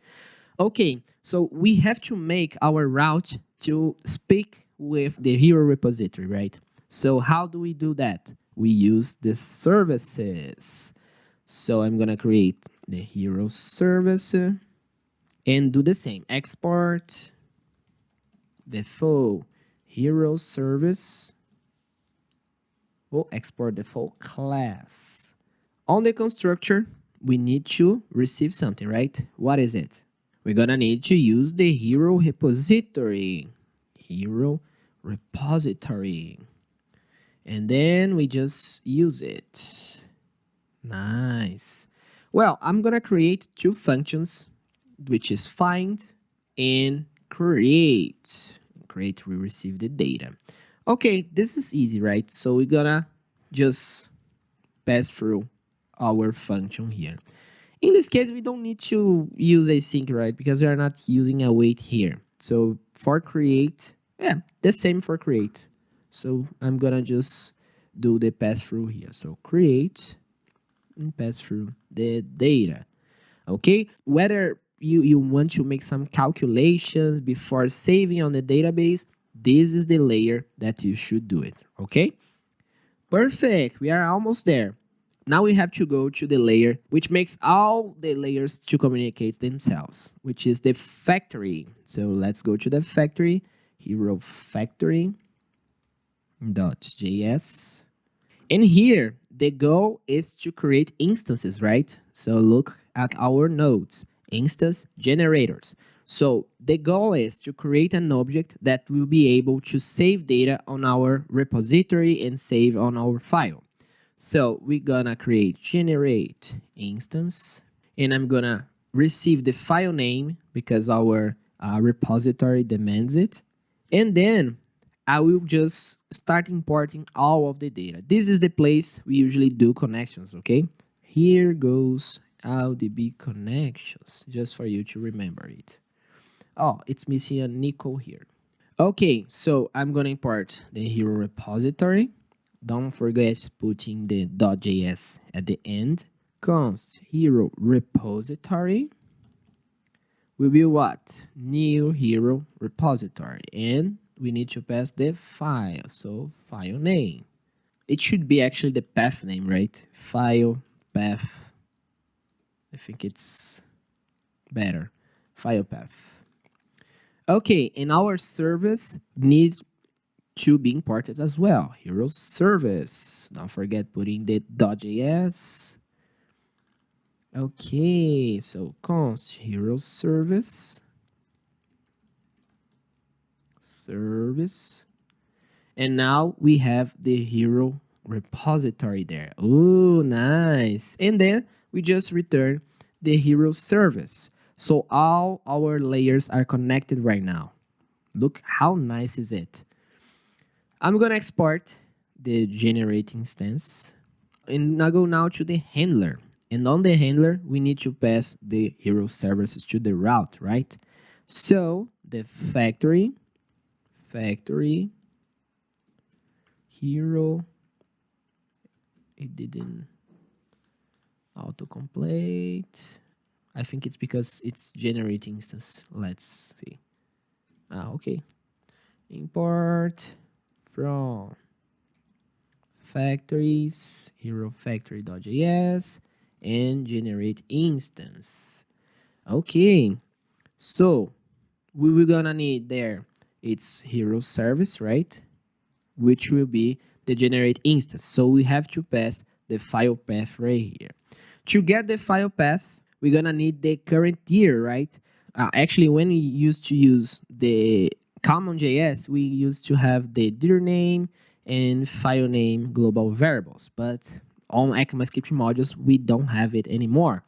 Okay, so we have to make our route to speak with the hero repository, right? So how do we do that? We use the services. So I'm gonna create the hero service and do the same. Export the full hero service. We'll export the full class. On the constructor, we need to receive something, right? What is it? We're gonna need to use the hero repository. Hero repository. And then we just use it. Nice. Well, I'm gonna create two functions, which is find and create. Create, we receive the data. Okay, this is easy, right? So we're gonna just pass through our function here. In this case, we don't need to use async, right? Because we are not using await here. So for create, yeah, the same for create. So I'm gonna just do the pass through here. So create and pass through the data. Okay, whether you want to make some calculations before saving on the database, this is the layer that you should do it. Okay, perfect. We are almost there. Now we have to go to the layer which makes all the layers to communicate themselves, which is the factory. So let's go to the factory, hero factory .js. And here, the goal is to create instances, right? So look at our nodes, instance generators. So the goal is to create an object that will be able to save data on our repository and save on our file. So we're gonna create generate instance, and I'm gonna receive the file name because our repository demands it. And then I will just start importing all of the data. This is the place we usually do connections, okay? Here goes LDB connections, just for you to remember it. Oh, it's missing a nickel here. Okay, so I'm gonna import the hero repository. Don't forget putting the .js at the end. Const hero repository will be what? New hero repository. And we need to pass the file, so file name. It should be actually the path name, right? File, path. I think it's better. File path. Okay, and our service needs to be imported as well. Hero service. Don't forget putting the .js. Okay, so const hero service. And now we have the hero repository there. Oh, nice. And then we just return the hero service. So all our layers are connected right now. Look how nice is it. I'm gonna export the generate instance and I go now to the handler. And on the handler, we need to pass the hero services to the route, right? So the factory hero, it didn't autocomplete. I think it's because it's generate instance. Let's see. Okay. Import from factories, hero factory.js, and generate instance. Okay. So we were gonna need there, it's hero service, right? Which will be the generate instance. So we have to pass the file path right here. To get the file path, we're gonna need the current year, right? Actually, when we used to use the common.js, we used to have the dir name and file name global variables. But on ECMAScript modules, we don't have it anymore.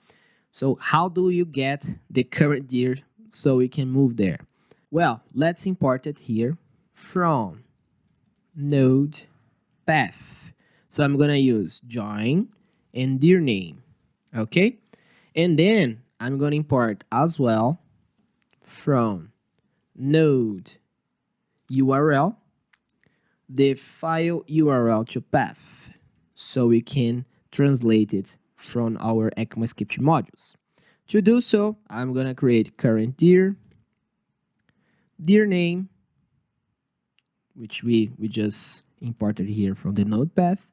So how do you get the current year so we can move there? Well, let's import it here from node path. So I'm gonna use join and dir name, okay? And then I'm gonna import as well from node URL the file URL to path, so we can translate it from our ECMAScript modules. To do so, I'm gonna create current dir name, which we just imported here from the node path,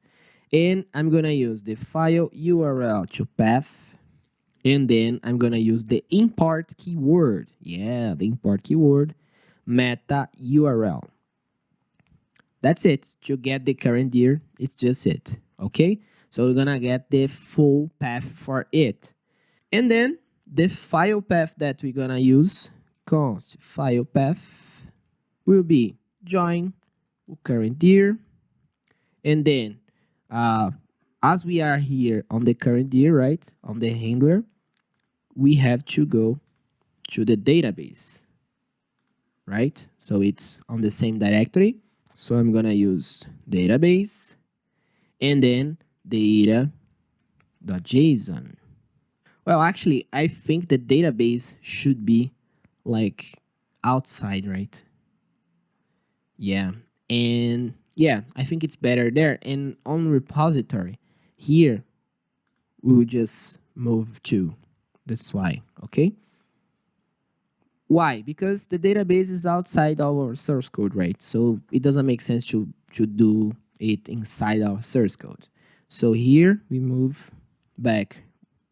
and I'm gonna use the file URL to path, and then I'm gonna use the import keyword. Yeah, the import keyword, meta URL. That's it. To get the current year, it's just it. Okay? So we're gonna get the full path for it. And then the file path that we're gonna use, const file path, will be join current year. And then as we are here on the current year, right, on the handler, we have to go to the database, right? So it's on the same directory. So I'm gonna use database and then data.json. Well, actually, I think the database should be like outside, right? Yeah, and yeah, I think it's better there. And on repository, here, we will just move to this why, okay? Why? Because the database is outside our source code, right? So it doesn't make sense to do it inside our source code. So here we move back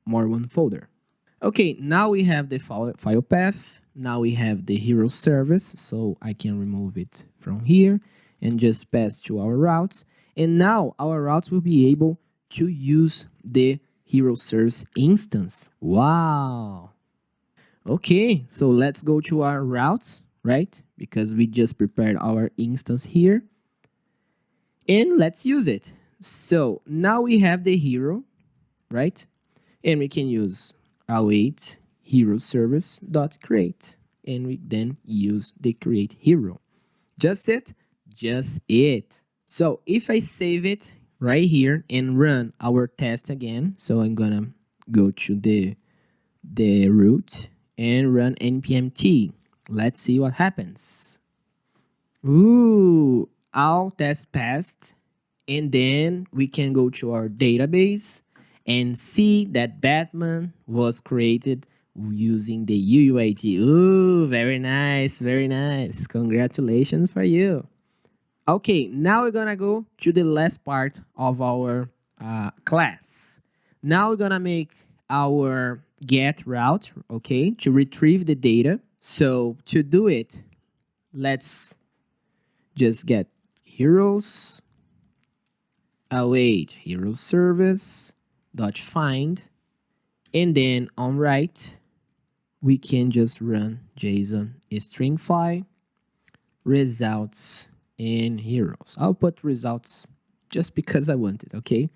more one folder. Okay, now we have the file path. Now we have the hero service, so I can remove it from here and just pass to our routes. And now our routes will be able to use the hero service instance. Wow. Okay, so let's go to our routes, right? Because we just prepared our instance here. And let's use it. So now we have the hero, right? And we can use await hero service dot create, and we then use the create hero. Just it, just it. So if I save it right here and run our test again, so I'm gonna go to the root and run npmt. Let's see what happens. Ooh, all tests passed. And then we can go to our database and see that Batman was created using the UUIT. Ooh, very nice, very nice. Congratulations for you. Okay, now we're gonna go to the last part of our class. Now we're gonna make our get route, okay, to retrieve the data. So to do it, let's just get heroes await hero service dot find, and then on right we can just run JSON string file results and heroes. I'll put results just because I want it, okay?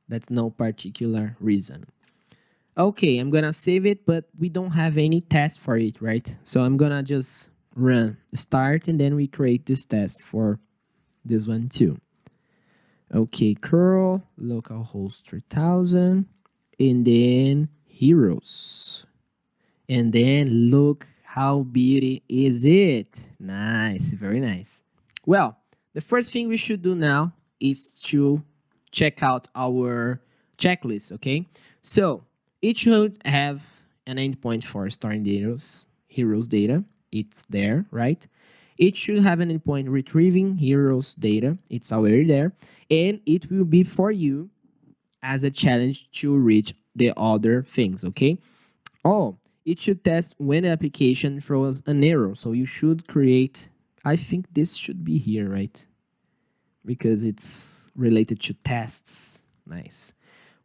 That's no particular reason. Okay, I'm gonna save it, but we don't have any test for it, right? So I'm gonna just run start, and then we create this test for this one too. Okay, curl localhost 3000, and then heroes. And then look how beauty is it. Nice, very nice. Well, the first thing we should do now is to check out our checklist, okay? So it should have an endpoint for storing the heroes data. It's there, right? It should have an endpoint retrieving heroes data. It's already there. And it will be for you as a challenge to reach the other things, okay? Oh, it should test when the application throws an error. So you should create, I think this should be here, right? Because it's related to tests. Nice.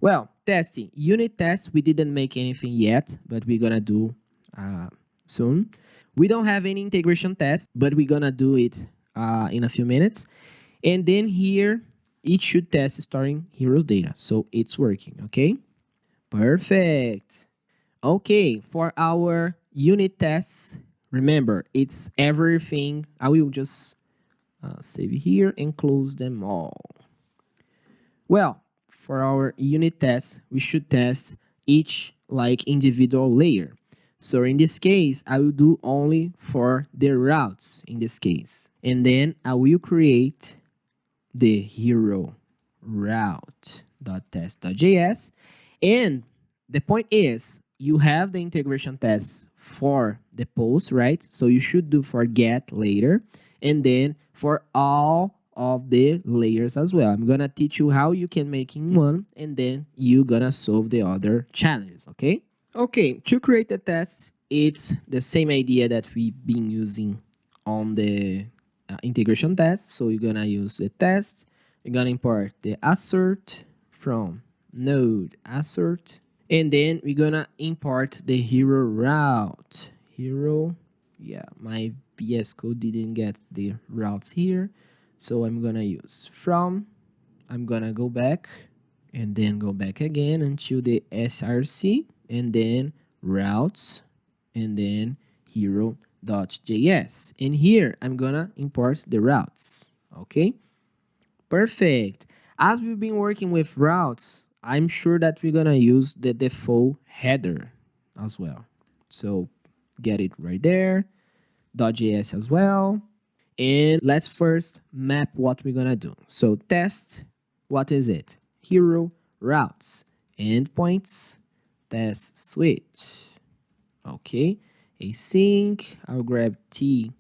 Well, testing. Unit tests, we didn't make anything yet, but we're gonna do soon. We don't have any integration tests, but we're gonna do it in a few minutes. And then here, it should test storing heroes data. So it's working, okay? Perfect. Okay, for our unit tests, remember, it's everything. I will just save here and close them all. Well, for our unit tests, we should test each like individual layer. So in this case, I will do only for the routes in this case. And then I will create the hero route.test.js. And the point is, you have the integration tests for the post, right? So you should do for get later, and then for all of the layers as well. I'm gonna teach you how you can make in one, and then you're gonna solve the other challenges, okay? Okay, to create the test, it's the same idea that we've been using on the integration test. So you're gonna use the test, you're gonna import the assert from node assert, and then we're gonna import the hero route. Hero, yeah, my VS Code didn't get the routes here, so I'm gonna use from, I'm gonna go back and then go back again until the src, and then routes, and then hero.js. And here I'm gonna import the routes, okay? Perfect. As we've been working with routes, I'm sure that we're gonna use the default header as well. So get it right there, .js as well. And let's first map what we're gonna do. So test, what is it? Hero routes, endpoints, test suite. Okay, async, I'll grab T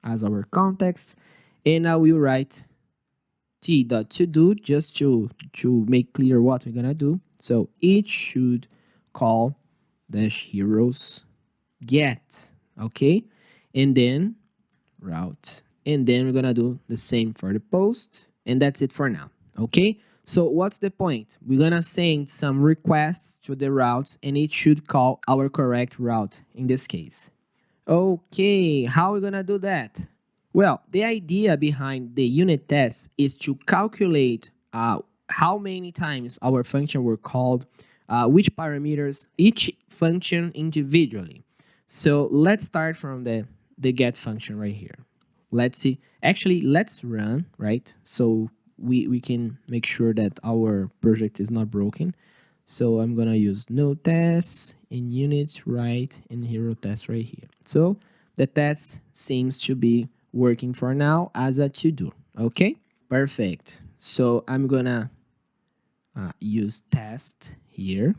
as our context, and I will write t.todo, just to make clear what we're gonna do. So it should call dash heroes get, okay? And then route. And then we're gonna do the same for the post, and that's it for now, okay? So what's the point? We're gonna send some requests to the routes, and it should call our correct route in this case. Okay, how are we gonna do that? Well, the idea behind the unit test is to calculate how many times our function were called, which parameters, each function individually. So let's start from the get function right here. Let's see. Actually, let's run, right? So we can make sure that our project is not broken. So I'm gonna use node test in unit right and hero test right here. So the test seems to be working for now as a to-do. Okay, perfect. So I'm gonna use test here,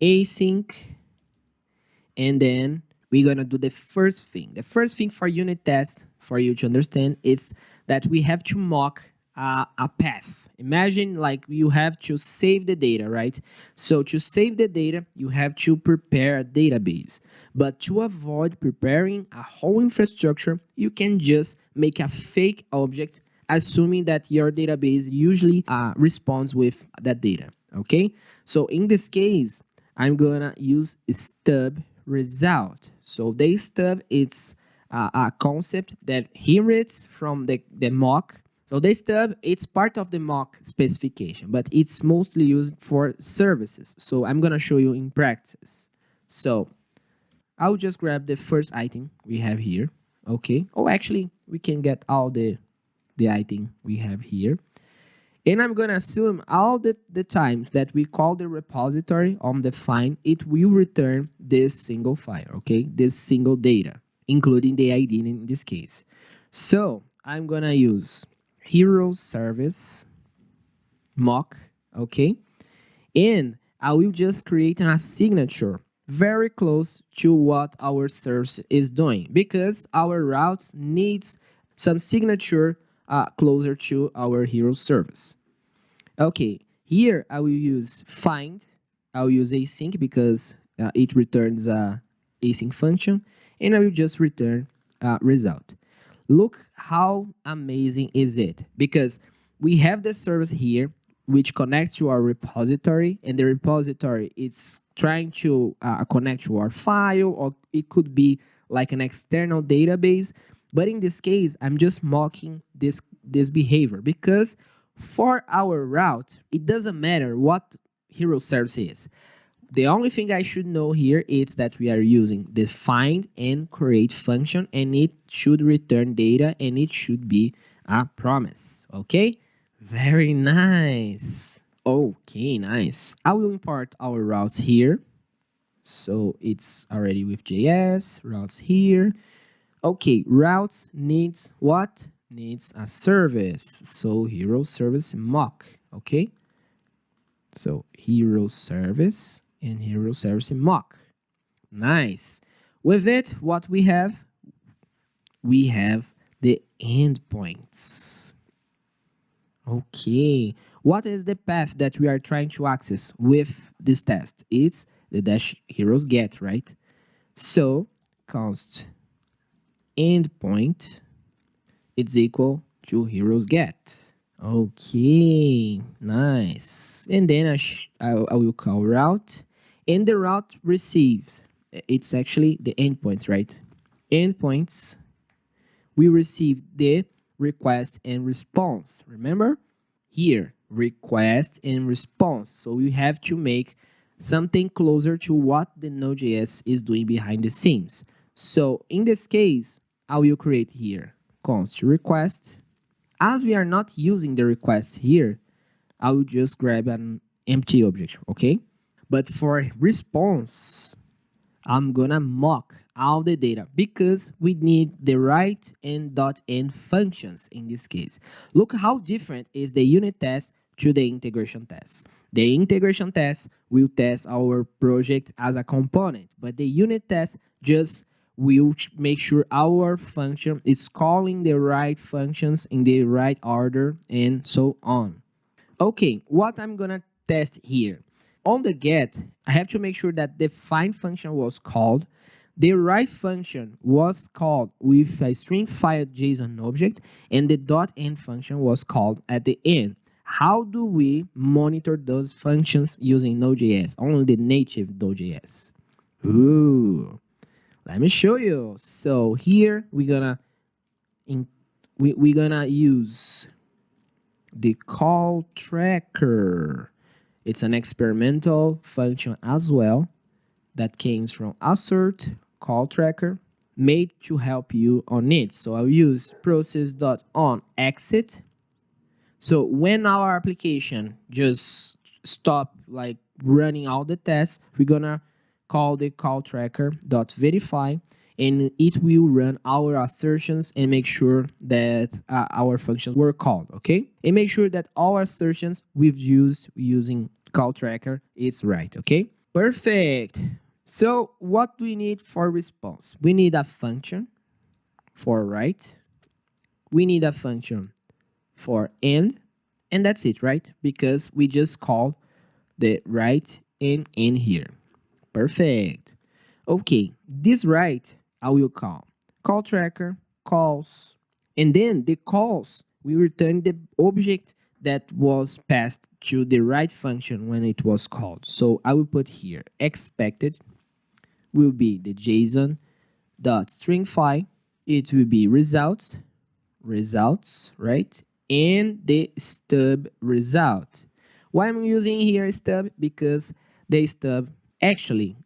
async, and then we're gonna do the first thing. The first thing for unit tests for you to understand is that we have to mock a path. Imagine like you have to save the data, right? So to save the data, you have to prepare a database. But to avoid preparing a whole infrastructure, you can just make a fake object, assuming that your database usually responds with that data, okay? So in this case, I'm gonna use stub result. So the stub, it's a concept that inherits from the mock. So the stub, it's part of the mock specification, but it's mostly used for services. So I'm gonna show you in practice. So I'll just grab the first item we have here, okay? Oh, actually, we can get all the item we have here. And I'm gonna assume all the times that we call the repository on the find, it will return this single file, okay? This single data, including the ID in this case. So I'm gonna use hero service mock, okay? And I will just create a signature very close to what our service is doing, because our routes needs some signature closer to our hero service. Okay, here I will use find. I'll use async because it returns a async function, and I will just return result. Look how amazing is it, because we have the service here which connects to our repository, and the repository is trying to connect to our file, or it could be like an external database. But in this case, I'm just mocking this behavior, because for our route, it doesn't matter what hero service is. The only thing I should know here is that we are using the find and create function, and it should return data, and it should be a promise. Okay, very nice. Okay, nice. I will import our routes here. So it's already with JS, routes here. Okay, routes needs what? Needs a service. So hero service mock, okay? So hero service and hero service mock. Nice. With it, what we have? We have the endpoints. Okay. What is the path that we are trying to access with this test? It's the dash heroes get, right? So const endpoint, it's equal to heroes get. Okay, nice. And then I will call route, and the route receives, it's actually the endpoints, right? Endpoints, we receive the request and response. Remember? Here, request and response. So we have to make something closer to what the Node.js is doing behind the scenes. So in this case, I will create here const request. As we are not using the request here, I will just grab an empty object, okay? But for response, I'm gonna mock all the data, because we need the right and .end functions in this case. Look how different is the unit test to the integration test. The integration test will test our project as a component, but the unit test just we'll make sure our function is calling the right functions in the right order and so on. Okay, what I'm gonna test here. On the get, I have to make sure that the find function was called, the right function was called with a string file JSON object, and the .end function was called at the end. How do we monitor those functions using Node.js, only the native Node.js? Ooh, let me show you. So here we're gonna use the call tracker. It's an experimental function as well that came from assert call tracker made to help you on it. So I'll use process.onExit. So when our application just stop like running all the tests, we're gonna call the call tracker.verify, and it will run our assertions and make sure that our functions were called, okay? And make sure that all assertions we've used using call tracker is right, okay? Perfect. So what do we need for response? We need a function for write. We need a function for end, and that's it, right? Because we just called the write and end here. Perfect. Okay, this write I will call tracker calls, and then the calls will return the object that was passed to the write function when it was called. So I will put here expected will be the JSON dot string file. It will be results, right? And the stub result. Why I'm using here stub? Because the stub actually,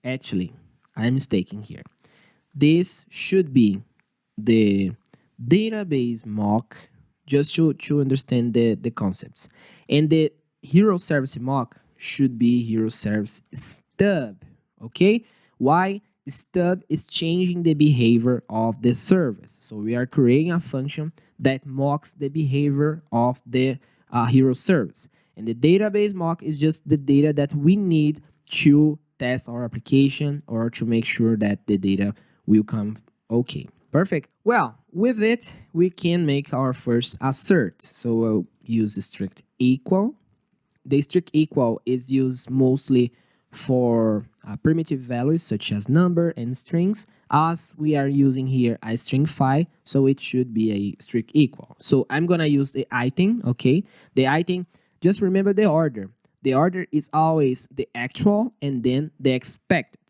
I'm mistaken here. This should be the database mock, just to understand the concepts. And the hero service mock should be hero service stub, okay? Why? Stub is changing the behavior of the service. So we are creating a function that mocks the behavior of the hero service. And the database mock is just the data that we need to test our application or to make sure that the data will come okay. Perfect. Well, with it, we can make our first assert. So we'll use strict equal. The strict equal is used mostly for primitive values such as number and strings, as we are using here a string file, so it should be a strict equal. So I'm gonna use the item, okay? The item, just remember the order. The order is always the actual and then the expected.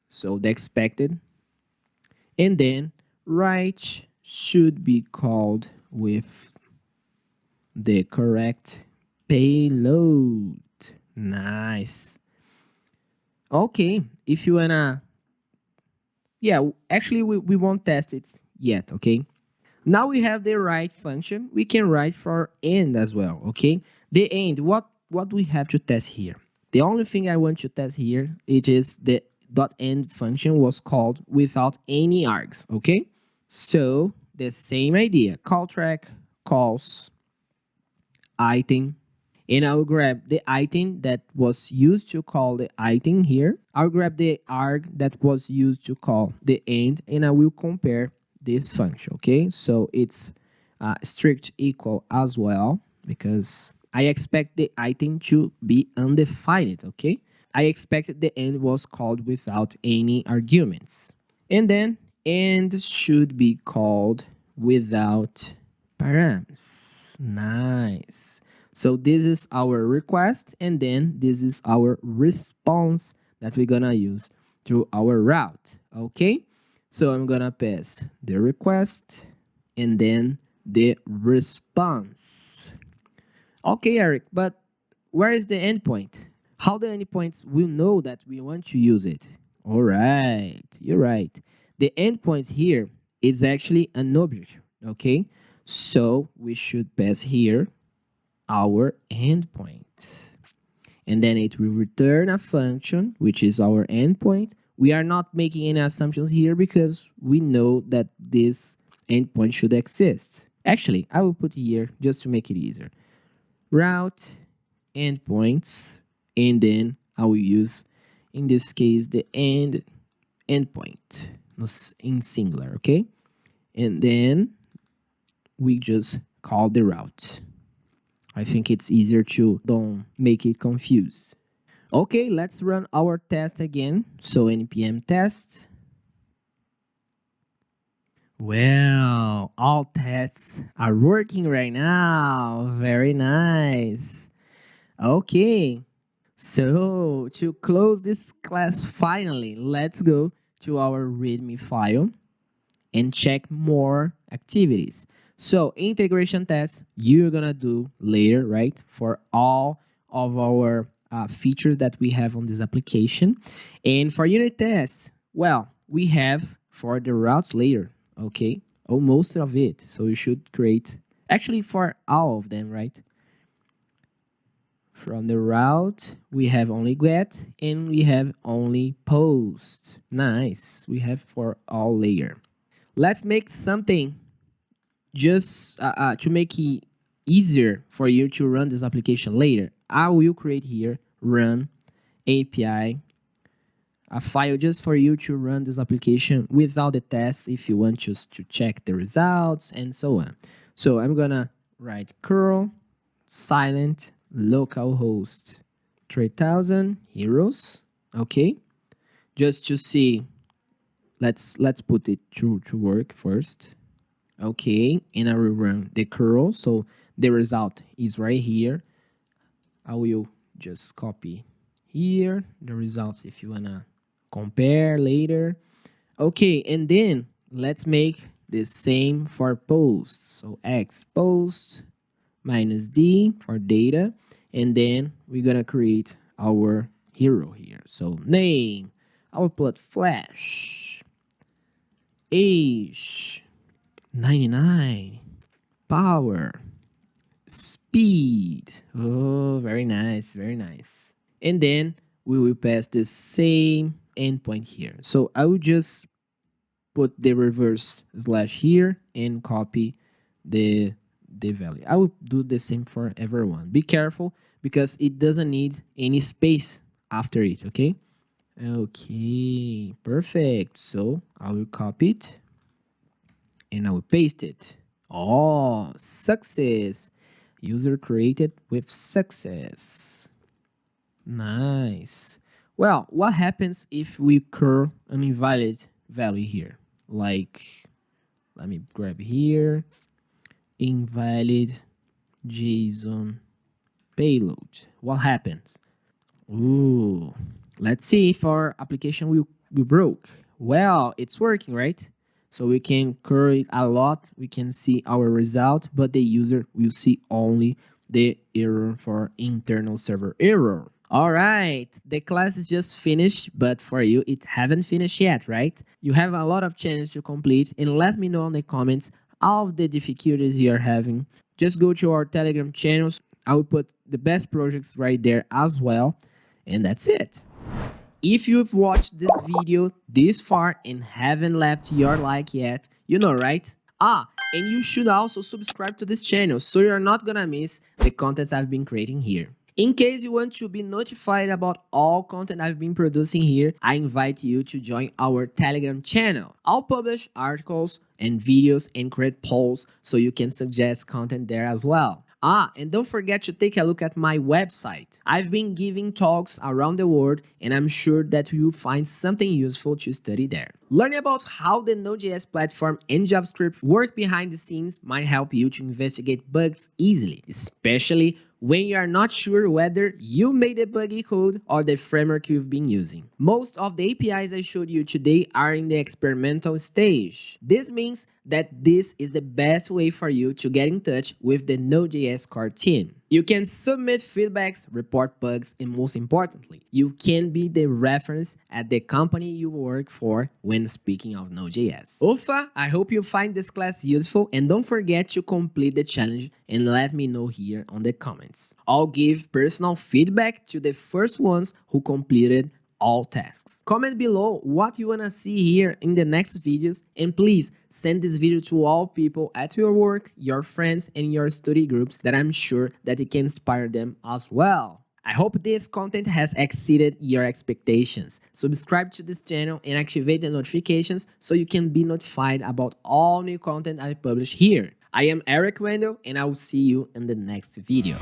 So the expected, and then write should be called with the correct payload. Nice. Okay, if you wanna, yeah, actually we won't test it yet, okay? Now we have the write function. We can write for end as well, okay? The end, what we have to test here? The only thing I want to test here, it is the .end function was called without any args, okay? So the same idea, call track calls item, and I'll grab the item that was used to call the item here. I'll grab the arg that was used to call the end, and I will compare this function, okay? So it's strict equal as well, because I expect the item to be undefined, okay? I expect the end was called without any arguments. And then end should be called without params. Nice. So this is our request, and then this is our response that we're gonna use through our route, okay? So I'm gonna pass the request and then the response. Okay, Eric, but where is the endpoint? How the endpoints will know that we want to use it? All right, you're right. The endpoint here is actually an object, okay? So we should pass here our endpoint. And then it will return a function, which is our endpoint. We are not making any assumptions here because we know that this endpoint should exist. Actually, I will put here just to make it easier. Route endpoints, and then I will use, in this case, the endpoint. in singular, okay? And then we just call the route. I think it's easier to don't make it confuse. Okay, let's run our test again. So npm test. Well, all tests are working right now. Very nice. Okay, so to close this class finally, let's go to our README file and check more activities. So integration tests you're gonna do later, right? For all of our features that we have on this application. And for unit tests, well, we have for the routes later, okay? Oh, most of it. So you should create, actually for all of them, right? From the route, we have only get and we have only post. Nice. We have for all layer. Let's make something just to make it easier for you to run this application later. I will create here run API, a file just for you to run this application without the tests if you want just to check the results and so on. So I'm gonna write curl silent localhost 3000 heroes. Okay, just to see. Let's put it to work first. Okay, and I will run the curl. So the result is right here. I will just copy here the results if you wanna compare later. Okay, and then let's make the same for post. So x post minus d for data, and then we're gonna create our hero here. So name, I will put flash, age 99, power, speed. Oh, very nice, very nice. And then we will pass the same endpoint here. So I will just put the reverse slash here and copy the value. I will do the same for everyone. Be careful because it doesn't need any space after it, okay? Okay, perfect. So I will copy it and I will paste it. Oh, success. User created with success. Nice. Well, what happens if we curl an invalid value here? Like, let me grab here, invalid JSON payload. What happens? Ooh, let's see if our application will broke. Well, it's working, right? So we can curl it a lot. We can see our result, but the user will see only the error for internal server error. All right, the class is just finished, but for you, it haven't finished yet, right? You have a lot of changes to complete, and let me know in the comments all of the difficulties you're having. Just go to our Telegram channels. I will put the best projects right there as well. And that's it. If you've watched this video this far and haven't left your like yet, you know, right? And you should also subscribe to this channel so you're not gonna miss the contents I've been creating here. In case you want to be notified about all content I've been producing here, I invite you to join our Telegram channel. I'll publish articles and videos and create polls so you can suggest content there as well. And don't forget to take a look at my website. I've been giving talks around the world and I'm sure that you'll find something useful to study there. Learning about how the Node.js platform and JavaScript work behind the scenes might help you to investigate bugs easily, especially when you are not sure whether you made the buggy code or the framework you've been using. Most of the APIs I showed you today are in the experimental stage. This means that this is the best way for you to get in touch with the Node.js core team. You can submit feedbacks, report bugs, and most importantly, you can be the reference at the company you work for when speaking of Node.js. Ufa, I hope you find this class useful and don't forget to complete the challenge and let me know here on the comments. I'll give personal feedback to the first ones who completed all tasks. Comment below what you wanna see here in the next videos, and please send this video to all people at your work, your friends, and your study groups that I'm sure that it can inspire them as well. I hope this content has exceeded your expectations. Subscribe to this channel and activate the notifications so you can be notified about all new content I publish here. I am Erick Wendel and I will see you in the next video.